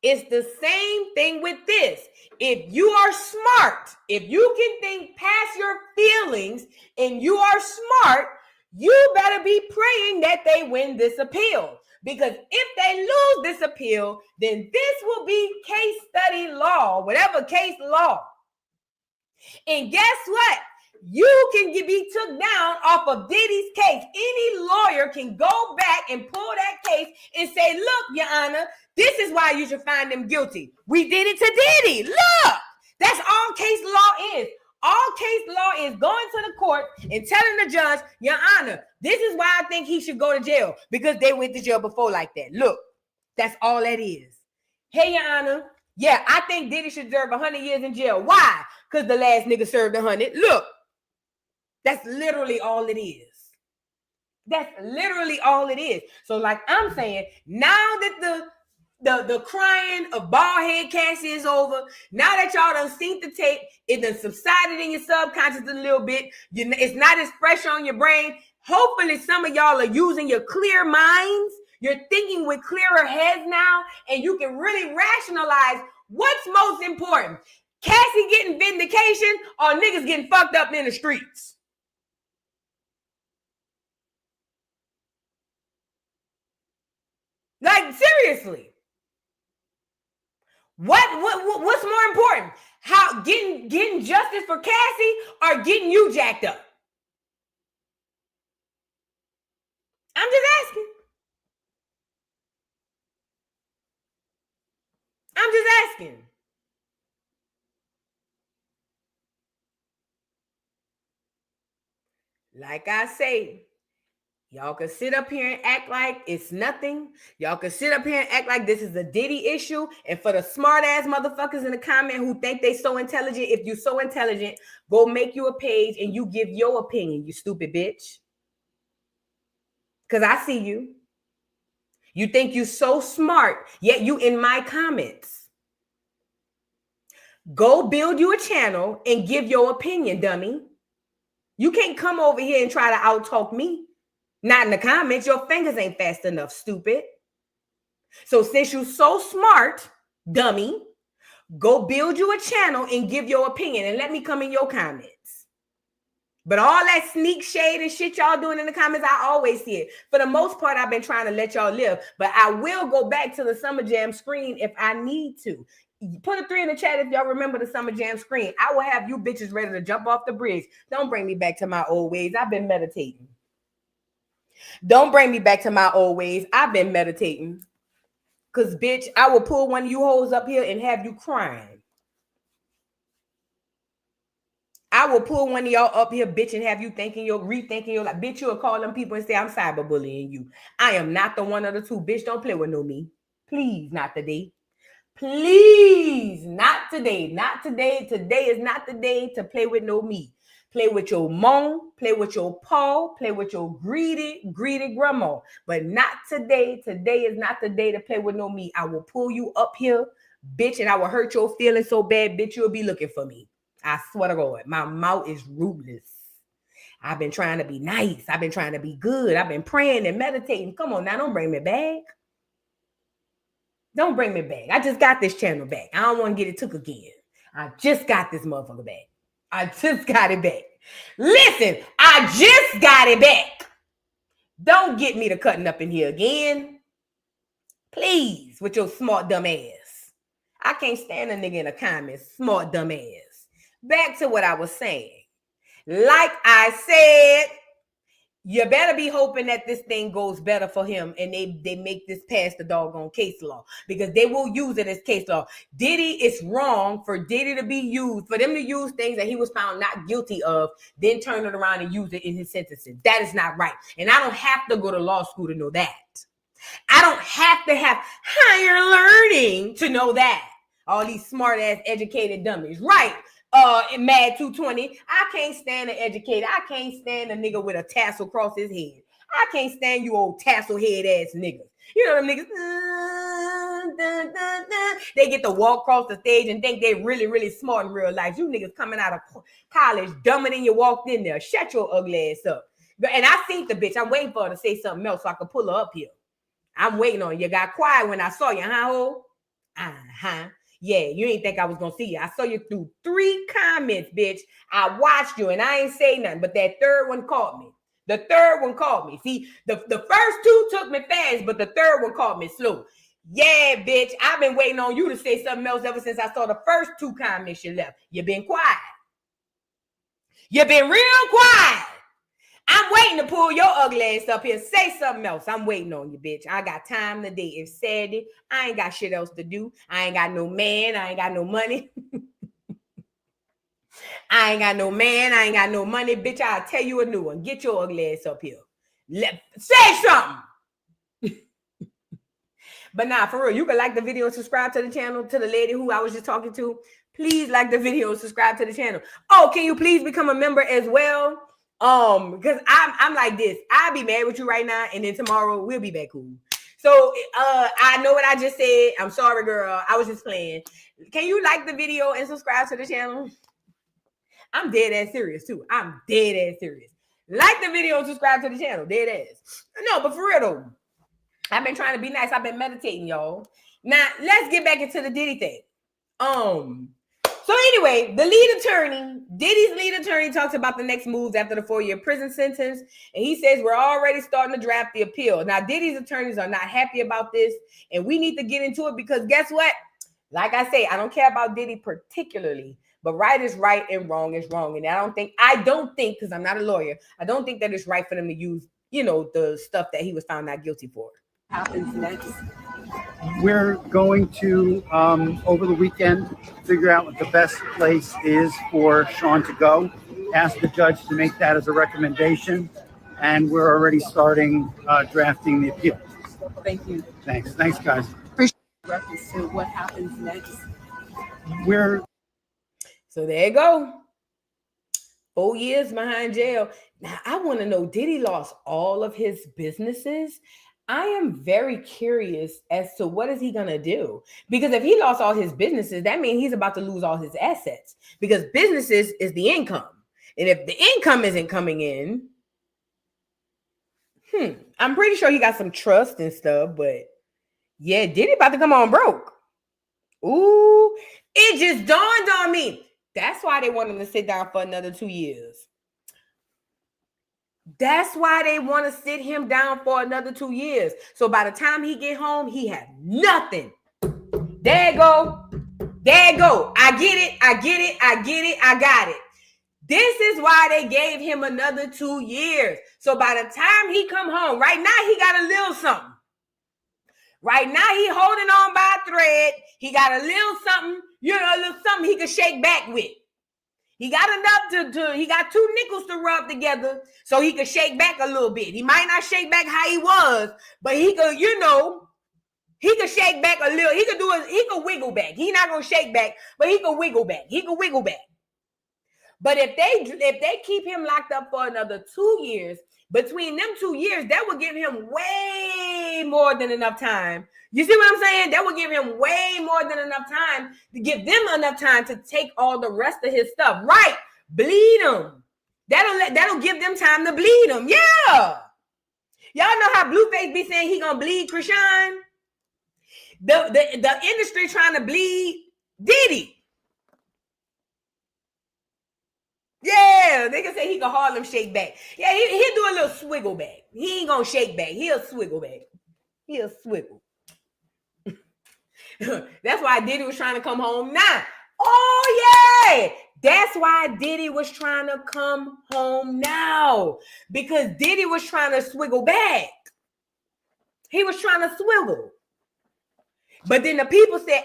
A: It's the same thing with this. If you are smart, if you can think past your feelings and you are smart, you better be praying that they win this appeal. Because if they lose this appeal, then this will be case study law, whatever case law. And guess what? You can be took down off of Diddy's case. Any lawyer can go back and pull that case and say, look, Your Honor, this is why you should find them guilty. We did it to Diddy. Look, that's all case law is. All case law is going to the court and telling the judge, Your Honor, this is why I think he should go to jail because they went to jail before like that. Look, that's all that is. Hey, Your Honor, yeah, I think Diddy should serve 100 years in jail. Why? Because the last nigga served 100. Look, that's literally all it is. That's literally all it is. So like I'm saying, now that the crying of bald head Cassie is over, now that y'all done seen the tape, it done subsided in your subconscious a little bit. It's not as fresh on your brain. Hopefully some of y'all are using your clear minds. You're thinking with clearer heads now, and you can really rationalize what's most important. Cassie getting vindication or niggas getting fucked up in the streets? Like, seriously. What's more important? How getting justice for Cassie or getting you jacked up? I'm just asking. I'm just asking. Like I say, y'all can sit up here and act like it's nothing. Y'all can sit up here and act like this is a Diddy issue. And for the smart ass motherfuckers in the comment who think they so intelligent, if you so intelligent, go make you a page and you give your opinion, you stupid bitch. Because I see you. You think you so smart, yet you in my comments. Go build you a channel and give your opinion, dummy. You can't come over here and try to out-talk me. Not in the comments. Your fingers ain't fast enough, stupid. So since you so smart, dummy, go build you a channel and give your opinion and let me come in your comments. But all that sneak shade and shit y'all doing in the comments, I always see it. For the most part, I've been trying to let y'all live. But I will go back to the Summer Jam screen if I need to. Put a 3 in the chat if y'all remember the Summer Jam screen. I will have you bitches ready to jump off the bridge. Don't bring me back to my old ways. I've been meditating. Don't bring me back to my old ways. I've been meditating. Because, bitch, I will pull one of you hoes up here and have you crying. I will pull one of y'all up here, bitch, and have you rethinking your life. Bitch, you'll call them people and say, I'm cyberbullying you. I am not the one of the two. Bitch, don't play with no me. Please, not today. Please, not today. Not today. Today is not the day to play with no me. Play with your mom, play with your paw, play with your greedy grandma. But not today. Today is not the day to play with no me. I will pull you up here, bitch, and I will hurt your feelings so bad, bitch, you'll be looking for me. I swear to God, my mouth is ruthless. I've been trying to be nice. I've been trying to be good. I've been praying and meditating. Come on now, don't bring me back. Don't bring me back. I just got this channel back. I don't want to get it took again. I just got this motherfucker back. I just got it back. Listen, I just got it back. Don't get me to cutting up in here again. Please, with your smart dumb ass. I can't stand a nigga in the comments, smart dumb ass. Back to what I was saying. Like I said, you better be hoping that this thing goes better for him and they make this pass the doggone case law because they will use it as case law. Diddy, it's wrong for Diddy to be used, for them to use things that he was found not guilty of, then turn it around and use it in his sentencing. That is not right. And I don't have to go to law school to know that. I don't have to have higher learning to know that. All these smart ass educated dummies. Right. Mad 220. I can't stand an educated. I can't stand a nigga with a tassel across his head. I can't stand you old tassel head ass niggas. You know them niggas. They get to walk across the stage and think they really smart in real life. You niggas coming out of college dumber than you walked in there. Shut your ugly ass up. And I seen the bitch. I'm waiting for her to say something else so I can pull her up here. I'm waiting on you. You got quiet when I saw you, huh, ho? Uh-huh. Yeah, you ain't think I was gonna see you. I saw you through 3 comments, bitch. I watched you and I ain't say nothing, but that third one caught me. The third one caught me. See, the first 2 took me fast, but the third one caught me slow. Yeah, bitch, I've been waiting on you to say something else ever since I saw the first 2 comments you left. You been quiet. You been real quiet. I'm waiting to pull your ugly ass up here. Say something else. I'm waiting on you, bitch. I got time today. It's Saturday. I ain't got shit else to do. I ain't got no man. I ain't got no money. I ain't got no man. I ain't got no money. Bitch, I'll tell you a new one. Get your ugly ass up here. Say something. But nah, for real, you can like the video and subscribe to the channel. To the lady who I was just talking to, please like the video and subscribe to the channel. Oh, can you please become a member as well? Because I'm like this. I'll be mad with you right now, and then tomorrow we'll be back cool. So I know what I just said. I'm sorry, girl. I was just playing. Can you like the video and subscribe to the channel? I'm dead ass serious too. I'm dead ass serious. Like the video and subscribe to the channel. Dead ass. No, but for real though, I've been trying to be nice. I've been meditating, y'all. Now let's get back into the Diddy thing. So anyway, the lead attorney, Diddy's lead attorney, talks about the next moves after the 4-year prison sentence. And he says we're already starting to draft the appeal. Now, Diddy's attorneys are not happy about this. And we need to get into it because guess what? Like I say, I don't care about Diddy particularly, but right is right and wrong is wrong. And I don't think, because I'm not a lawyer, I don't think that it's right for them to use, the stuff that he was found not guilty for.
L: Happens next. We're going to, over the weekend, figure out what the best place is for Sean to go. Ask the judge to make that as a recommendation. And we're already starting drafting the appeal.
O: Thank you.
L: Thanks, guys.
O: Reference to what happens next.
A: So there you go. 4 years behind jail. Now, I want to know, Diddy lost all of his businesses? I am very curious as to what is he going to do? Because if he lost all his businesses, that means he's about to lose all his assets because businesses is the income. And if the income isn't coming in, I'm pretty sure he got some trust and stuff, but yeah, Diddy about to come on broke. Ooh, it just dawned on me. That's why they want him to sit down for another 2 years. That's why they want to sit him down for another 2 years. So by the time he get home, he had nothing. There you go. There you go. I get it. I got it. This is why they gave him another 2 years. So by the time he come home, right now he got a little something. Right now he holding on by a thread. He got a little something, a little something he could shake back with. He got enough he got 2 nickels to rub together so he could shake back a little bit. He might not shake back how he was, but he could, he could shake back a little. He could wiggle back. He not going to shake back, but he could wiggle back. But if they keep him locked up for another 2 years, between them 2 years, that would give him way more than enough time. You see what I'm saying? That would give him way more than enough time to give them enough time to take all the rest of his stuff. Right. Bleed him. That'll give them time to bleed him. Yeah. Y'all know how Blueface be saying he gonna bleed Krishan? The industry trying to bleed Diddy. Yeah, they can say he can Harlem shake back. Yeah, he'll do a little swiggle back. He ain't gonna shake back. He'll swiggle back. He'll swiggle. That's why Diddy was trying to come home now. Oh, yeah. That's why Diddy was trying to come home now. Because Diddy was trying to swiggle back. He was trying to swiggle. But then the people said,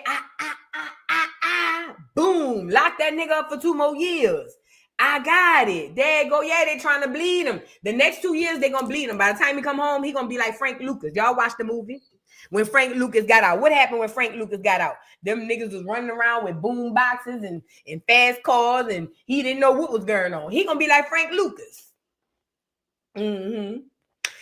A: boom, lock that nigga up for 2 more years. I got it. There you go. Yeah, they trying to bleed him. The next 2 years, they going to bleed him. By the time he come home, he going to be like Frank Lucas. Y'all watch the movie? When Frank Lucas got out. What happened when Frank Lucas got out? Them niggas was running around with boom boxes and fast cars, and he didn't know what was going on. He going to be like Frank Lucas.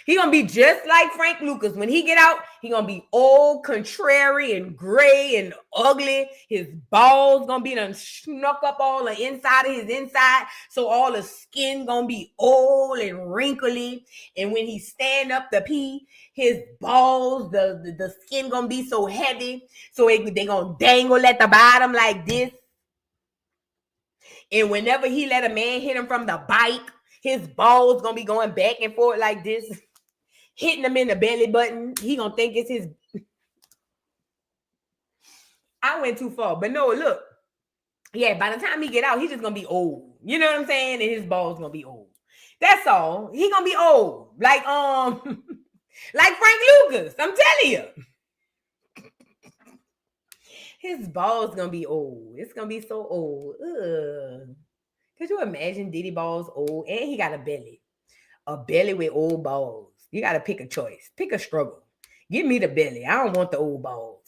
A: He going to be just like Frank Lucas. When he get out, he going to be old, contrary, and gray, and ugly. His balls going to be done snuck up all the inside of his inside. So all the skin going to be old and wrinkly. And when he stand up to pee, his balls, the skin going to be so heavy. So they going to dangle at the bottom like this. And whenever he let a man hit him from the bike, his balls going to be going back and forth like this. Hitting him in the belly button. He gonna think it's his. I went too far. But no, look. Yeah, by the time he get out, he's just gonna be old. You know what I'm saying? And his balls gonna be old. That's all. He gonna be old. Like Frank Lucas. I'm telling you. His balls gonna be old. It's gonna be so old. Ugh. Could you imagine Diddy balls old? And he got a belly. A belly with old balls. You got to pick a choice. Pick a struggle. Give me the belly. I don't want the old balls.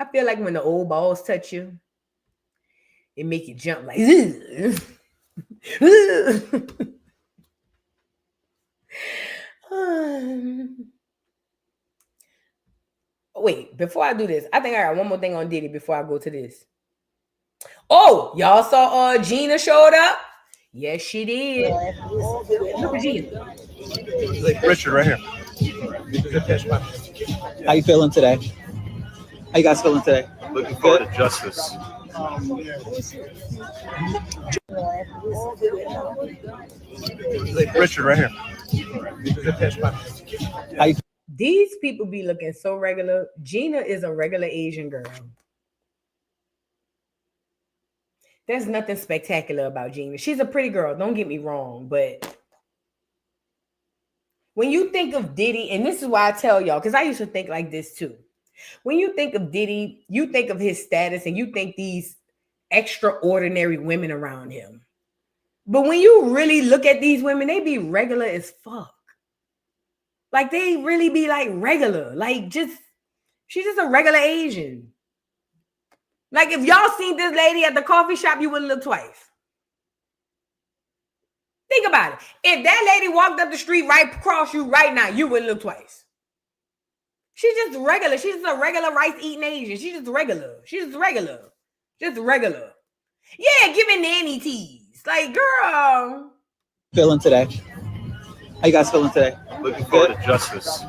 A: I feel like when the old balls touch you, it make you jump like, ugh. Wait, before I do this, I think I got one more thing on Diddy before I go to this. Oh, y'all saw Gina showed up? Yes, she did. Look at Gina.
I: Richard, right here.
P: How you feeling today? How you guys feeling today?
I: Looking forward to justice. Richard, right here.
A: These people be looking so regular. Gina is a regular Asian girl. There's nothing spectacular about Gina. She's a pretty girl, don't get me wrong, but when you think of Diddy, and this is why I tell y'all, because I used to think like this too. When you think of Diddy, you think of his status and you think these extraordinary women around him. But when you really look at these women, they be regular as fuck. Like they really be like regular. Like she's just a regular Asian. Like if y'all seen this lady at the coffee shop, you wouldn't look twice. Think about it. If that lady walked up the street right across you right now, you wouldn't look twice. She's just regular. She's just a regular rice-eating Asian. She's just regular. She's just regular. Just regular. Yeah, giving nanny teas. Like, girl.
P: Feeling today? How you guys feeling today?
I: Looking forward to justice.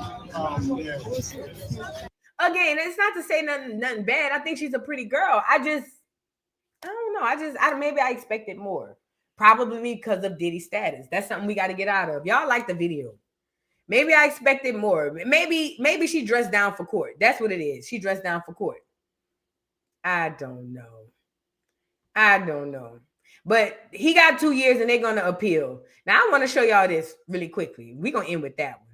A: Again, it's not to say nothing bad. I think she's a pretty girl. I don't know. Maybe I expected more. Probably because of Diddy's status. That's something we got to get out of. Y'all like the video. Maybe I expected more. Maybe she dressed down for court. That's what it is. She dressed down for court. I don't know. But he got 2 years and they're going to appeal. Now, I want to show y'all this really quickly. We're going to end with that one.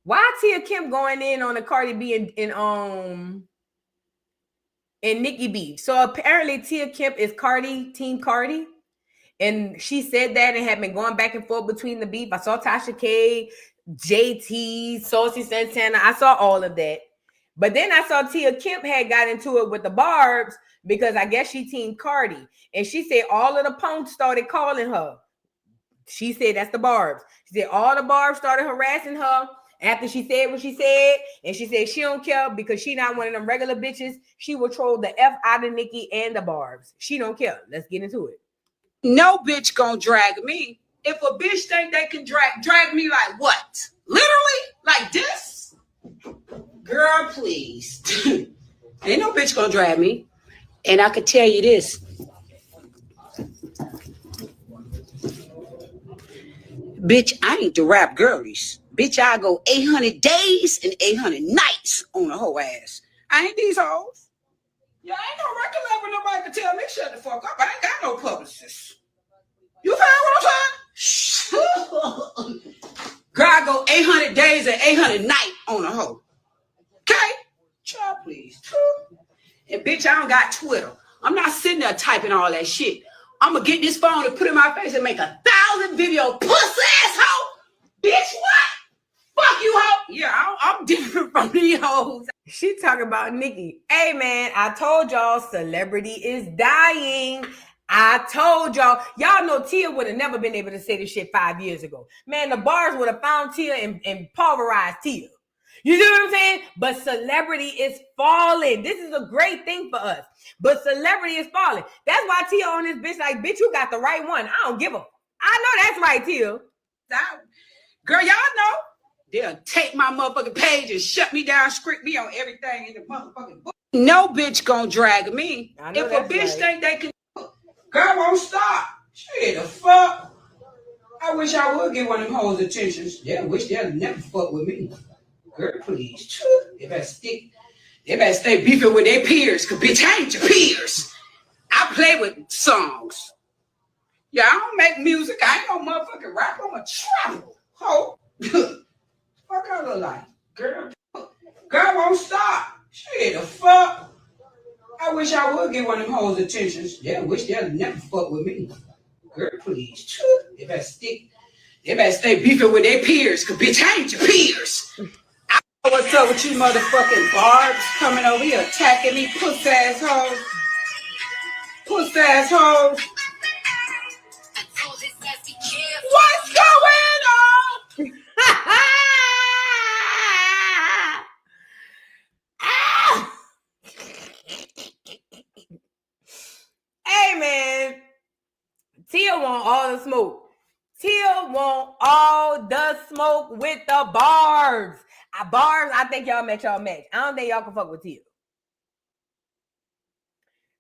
A: Why Tia Kemp going in on a Cardi B and Nicki B? So apparently Tia Kemp is Team Cardi. And she said that and had been going back and forth between the beef. I saw Tasha K, JT, Saucy Santana. I saw all of that. But then I saw Tia Kemp had got into it with the Barbs because I guess she Team Cardi. And she said all of the punks started calling her. She said that's the Barbs. She said all the Barbs started harassing her after she said what she said. And she said she don't care because she not one of them regular bitches. She will troll the F out of Nicki and the Barbs. She don't care. Let's get into it.
Q: No bitch gonna drag me. If a bitch think they can drag me like what? Literally? Like this? Girl, please. Ain't no bitch gonna drag me. And I could tell you this. Bitch, I ain't the rap girlies. Bitch, I go 800 days and 800 nights on a whole ass. I ain't these hoes. Yeah, I ain't no record label. Nobody can tell me shut the fuck up. I ain't got no publicist. You feel what I'm saying? Girl, I go 800 days and 800 nights on a hoe. Okay? Child, please. And bitch, I don't got Twitter. I'm not sitting there typing all that shit. I'm going to get this phone and put it in my face and make 1,000 video puss ass hoe. Bitch, what? Fuck you, hoe. Yeah, I'm different from these hoes.
A: She talking about Nicki. Hey, man, I told y'all celebrity is dying. I told y'all. Y'all know Tia would have never been able to say this shit 5 years ago. Man, the bars would have found Tia and pulverized Tia. You see what I'm saying? But celebrity is falling. This is a great thing for us. But celebrity is falling. That's why Tia on this bitch like, bitch, you got the right one. I don't give a. I know that's right, Tia.
Q: Girl, y'all know. They'll take my motherfucking page and shut me down, script me on everything in the motherfucking book. No bitch gonna drag me. If a bitch think they can, girl won't stop. Shit, the fuck. I wish I would get one of them hoes' attentions. Yeah, wish they'd never fuck with me. Girl, please. They better stay beefing with their peers, cause bitch, I ain't your peers. I play with songs. Yeah, I don't make music. I ain't no motherfucking rap. I'm a travel hoe. Fuck I look like? Girl won't stop. Shit, the fuck. I wish I would get one of them hoes' attentions. Yeah, wish they'd never fuck with me. Girl, please. They better stay beefing with their peers, cause bitch, I ain't your peers. I know what's up with you motherfucking Barbs coming over here attacking me, puss ass hoes. Puss ass hoes.
A: Tia want all the smoke. Tia want all the smoke with the barbs. Barbs, I think y'all match. I don't think y'all can fuck with Tia.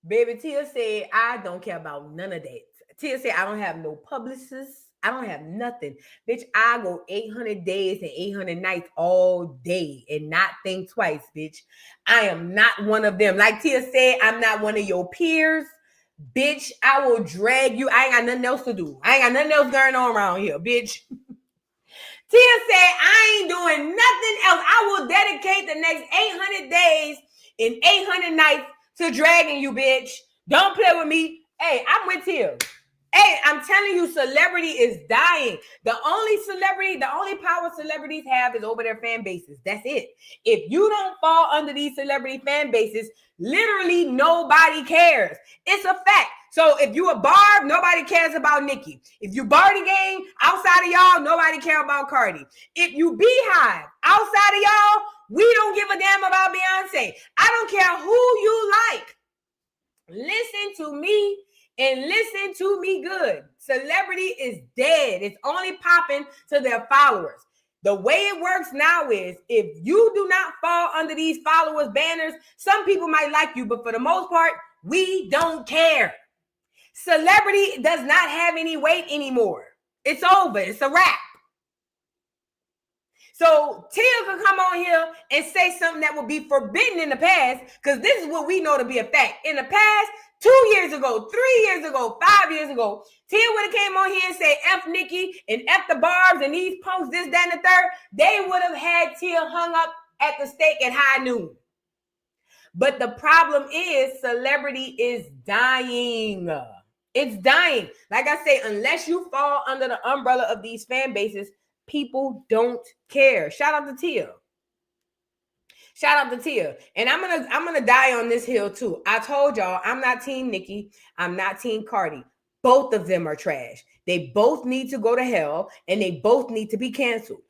A: Baby, Tia said, I don't care about none of that. Tia said, I don't have no publicists. I don't have nothing. Bitch, I go 800 days and 800 nights all day and not think twice, bitch. I am not one of them. Like Tia said, I'm not one of your peers. Bitch, I will drag you. I ain't got nothing else to do. I ain't got nothing else going on around here, bitch. Tia said, I ain't doing nothing else. I will dedicate the next 800 days and 800 nights to dragging you, bitch. Don't play with me. Hey, I'm with Tia. Hey, I'm telling you, celebrity is dying. The only power celebrities have is over their fan bases. That's it. If you don't fall under these celebrity fan bases, literally nobody cares. It's a fact. So if you a Barb, nobody cares about Nicki. If you Barty Gang, outside of y'all, nobody care about Cardi. If you Beehive, outside of y'all, we don't give a damn about Beyonce. I don't care who you like. Listen to me. And listen to me good. Celebrity is dead. It's only popping to their followers. The way it works now is if you do not fall under these followers' banners, some people might like you, but for the most part, we don't care. Celebrity does not have any weight anymore. It's over. It's a wrap. So Tia can come on here and say something that would be forbidden in the past, because this is what we know to be a fact. In the past, 2 years ago, 3 years ago, 5 years ago, Tia would have came on here and say F Nicki and F the Barbs and these punks, this, that, and the third. They would have had Tia hung up at the stake at high noon. But the problem is celebrity is dying. It's dying. Like I say, unless you fall under the umbrella of these fan bases, people don't care. Shout out to Tia. Shout out to Tia. And I'm gonna die on this hill too. I told y'all I'm not team Nicki. I'm not team Cardi. Both of them are trash. They both need to go to hell and they both need to be canceled.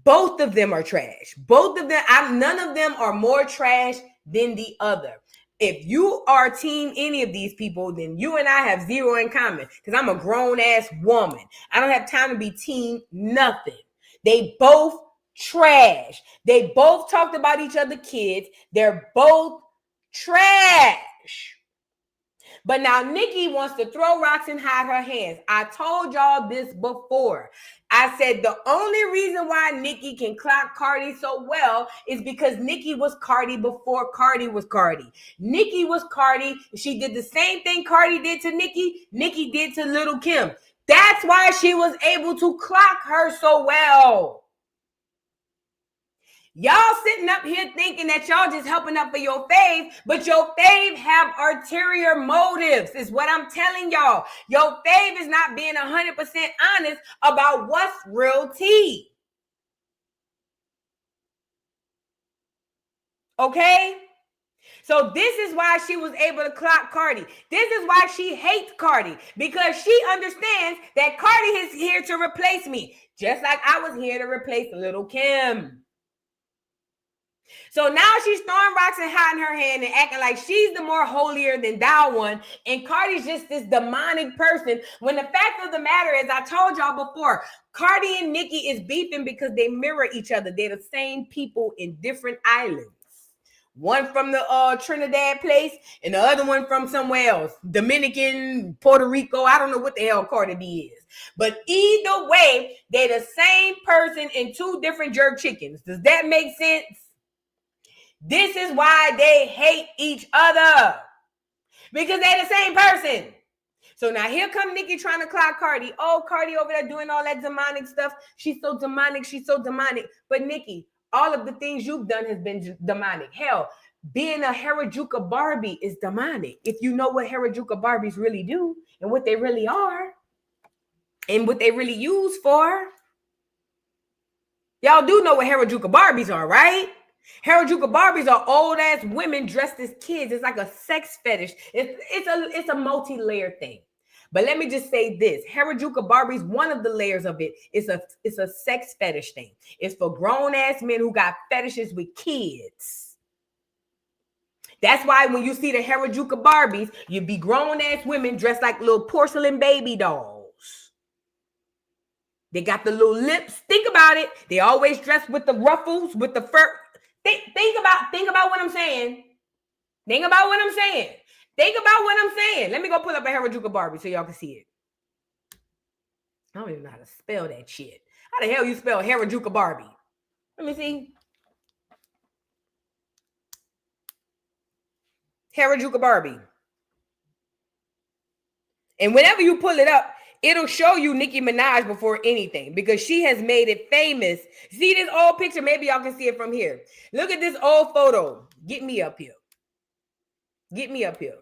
A: Both of them are trash. Both of them, none of them are more trash than the other. If you are team any of these people, then you and I have zero in common because I'm a grown-ass woman. I don't have time to be team nothing. They both trash. They both talked about each other's kids. They're both trash. But now Nicki wants to throw rocks and hide her hands. I told y'all this before. I said the only reason why Nicki can clock Cardi so well is because Nicki was Cardi before Cardi was Cardi. Nicki was Cardi. She did the same thing Cardi did to Nicki. Nicki did to Little Kim. That's why she was able to clock her so well. Y'all sitting up here thinking that y'all just helping up for your fave, but your fave have ulterior motives, is what I'm telling y'all. Your fave is not being 100% honest about what's real tea. Okay? So this is why she was able to clock Cardi. This is why she hates Cardi, because she understands that Cardi is here to replace me, just like I was here to replace Little Kim. So now she's throwing rocks and hiding her hand and acting like she's the more holier than thou one. And Cardi's just this demonic person. When the fact of the matter is, I told y'all before, Cardi and Nicki is beefing because they mirror each other. They're the same people in different islands. One from the Trinidad place and the other one from somewhere else. Dominican, Puerto Rico. I don't know what the hell Cardi B is. But either way, they're the same person in two different jerk chickens. Does that make sense? This is why they hate each other, because they're the same person. So now here come Nicki trying to clock Cardi. Oh, Cardi over there doing all that demonic stuff. She's so demonic. She's so demonic. But Nicki, all of the things you've done has been demonic. Hell, being a Harajuka Barbie is demonic. If you know what Harajuka Barbies really do and what they really are and what they really use for. Y'all do know what Harajuka Barbies are, right? Harajuka Barbies are old ass women dressed as kids. It's like a sex fetish. It's a multi-layered thing. But let me just say this: Harajuka Barbies, one of the layers of it is a sex fetish thing. It's for grown ass men who got fetishes with kids. That's why when you see the Harajuku Barbies, you be grown-ass women dressed like little porcelain baby dolls. They got the little lips. Think about it. They always dress with the ruffles, with the fur. Think about what I'm saying. Think about what I'm saying. Think about what I'm saying. Let me go pull up a Harajuku Barbie so y'all can see it. I don't even know how to spell that shit. How the hell you spell Harajuku Barbie? Let me see. Harajuku Barbie. And whenever you pull it up, it'll show you Nicki Minaj before anything because she has made it famous. See this old picture? Maybe y'all can see it from here. Look at this old photo. Get me up here. Get me up here.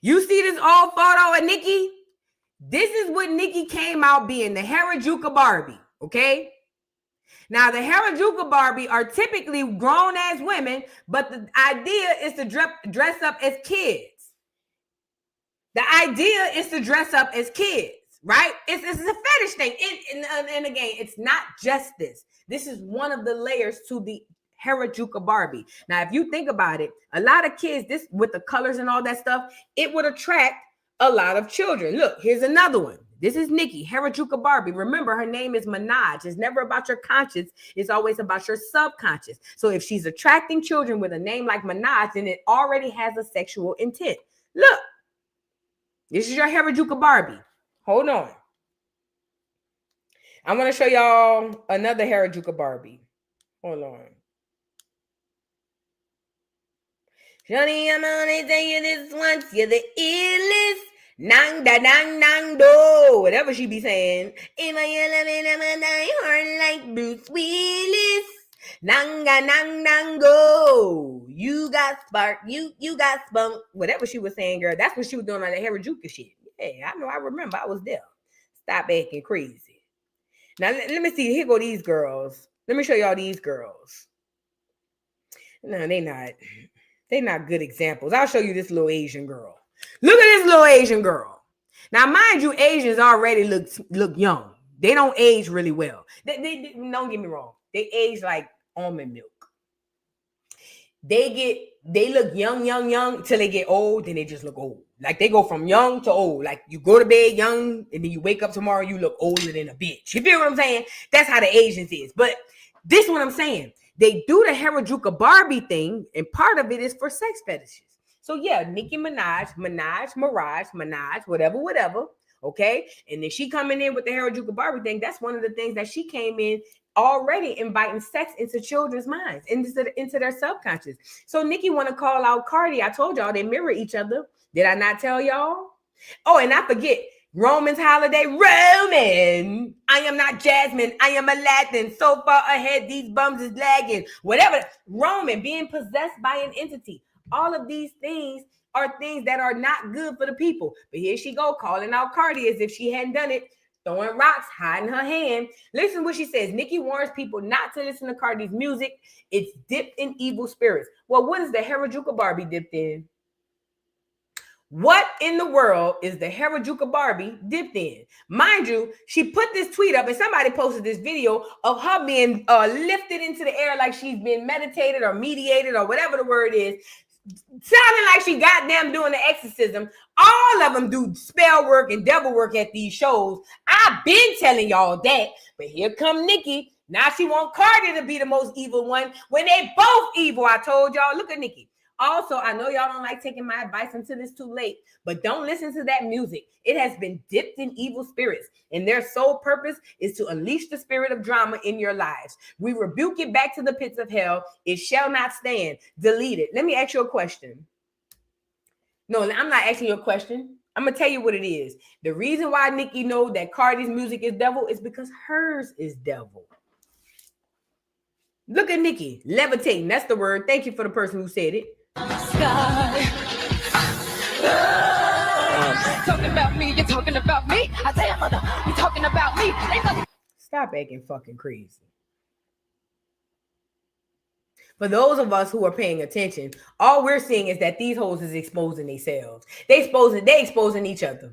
A: You see this old photo of Nicki? This is what Nicki came out being, the Harajuku Barbie, okay? Now, the Harajuku Barbie are typically grown-ass women, but the idea is to dress up as kids. The idea is to dress up as kids, right? It's a fetish thing. And again, it's not just this. This is one of the layers to the Harajuku Barbie. Now, if you think about it, a lot of kids, this with the colors and all that stuff, it would attract a lot of children. Look, here's another one. This is Nicki, Harajuku Barbie. Remember, her name is Minaj. It's never about your conscience. It's always about your subconscious. So if she's attracting children with a name like Minaj, then it already has a sexual intent. Look, this is your Harajuku Barbie. Hold on. I'm going to show y'all another Harajuku Barbie. Hold on. Johnny, I'm only telling you this once. You're the illest. Nang da nang nang do. Whatever she be saying. If I love it, I'ma die hard like Bruce Willis. Nanga nang nang go. You got spark. You got spunk. Whatever she was saying, girl. That's what she was doing on the Harajuku shit. Yeah, I know. I remember. I was there. Stop acting crazy. Now let me see. Here go these girls. Let me show y'all these girls. No, they're not good examples. I'll show you this little Asian girl. Look at this little Asian girl. Now, mind you, Asians already look young. They don't age really well. They don't get me wrong. They age like almond milk. They look young till they get old, then they just look old. Like they go from young to old. Like you go to bed young, and then you wake up tomorrow, you look older than a bitch. You feel what I'm saying? That's how the Asians is. But this is what I'm saying. They do the Harajuku Barbie thing, and part of it is for sex fetishes. So yeah, Nicki Minaj, whatever, okay? And then she coming in with the Harajuku Barbie thing. That's one of the things that she came in already inviting sex into children's minds, into their subconscious. So Nicki want to call out Cardi. I told y'all they mirror each other. Did I not tell y'all? Oh, and I forget. Roman's holiday. Roman. I am not Jasmine. I am Aladdin. So far ahead, these bums is lagging. Whatever. Roman being possessed by an entity. All of these things are things that are not good for the people. But here she go calling out Cardi as if she hadn't done it. Throwing rocks, hiding her hand. Listen what she says. Nicki warns people not to listen to Cardi's music. It's dipped in evil spirits. Well, what is the Harajuku Barbie dipped in? What in the world is the Harajuku Barbie dipped in? Mind you, she put this tweet up and somebody posted this video of her being lifted into the air like she's been meditated or mediated or whatever the word is. Sounding like she goddamn doing the exorcism. All of them do spell work and devil work at these shows. I've been telling y'all that. But here come Nicki. Now she want Cardi to be the most evil one when they both evil. I told y'all. Look at Nicki. Also, I know y'all don't like taking my advice until it's too late, but don't listen to that music. It has been dipped in evil spirits, and their sole purpose is to unleash the spirit of drama in your lives. We rebuke it back to the pits of hell. It shall not stand. Delete it. Let me ask you a question. No, I'm not asking you a question. I'm going to tell you what it is. The reason why Nicki know that Cardi's music is devil is because hers is devil. Look at Nicki, levitating. That's the word. Thank you for the person who said it.
M: Talking about me, you're talking about me. I say, mother, you're talking about me.
A: Stop acting fucking crazy. For those of us who are paying attention, all we're seeing is that these hoes is exposing themselves. They exposing each other.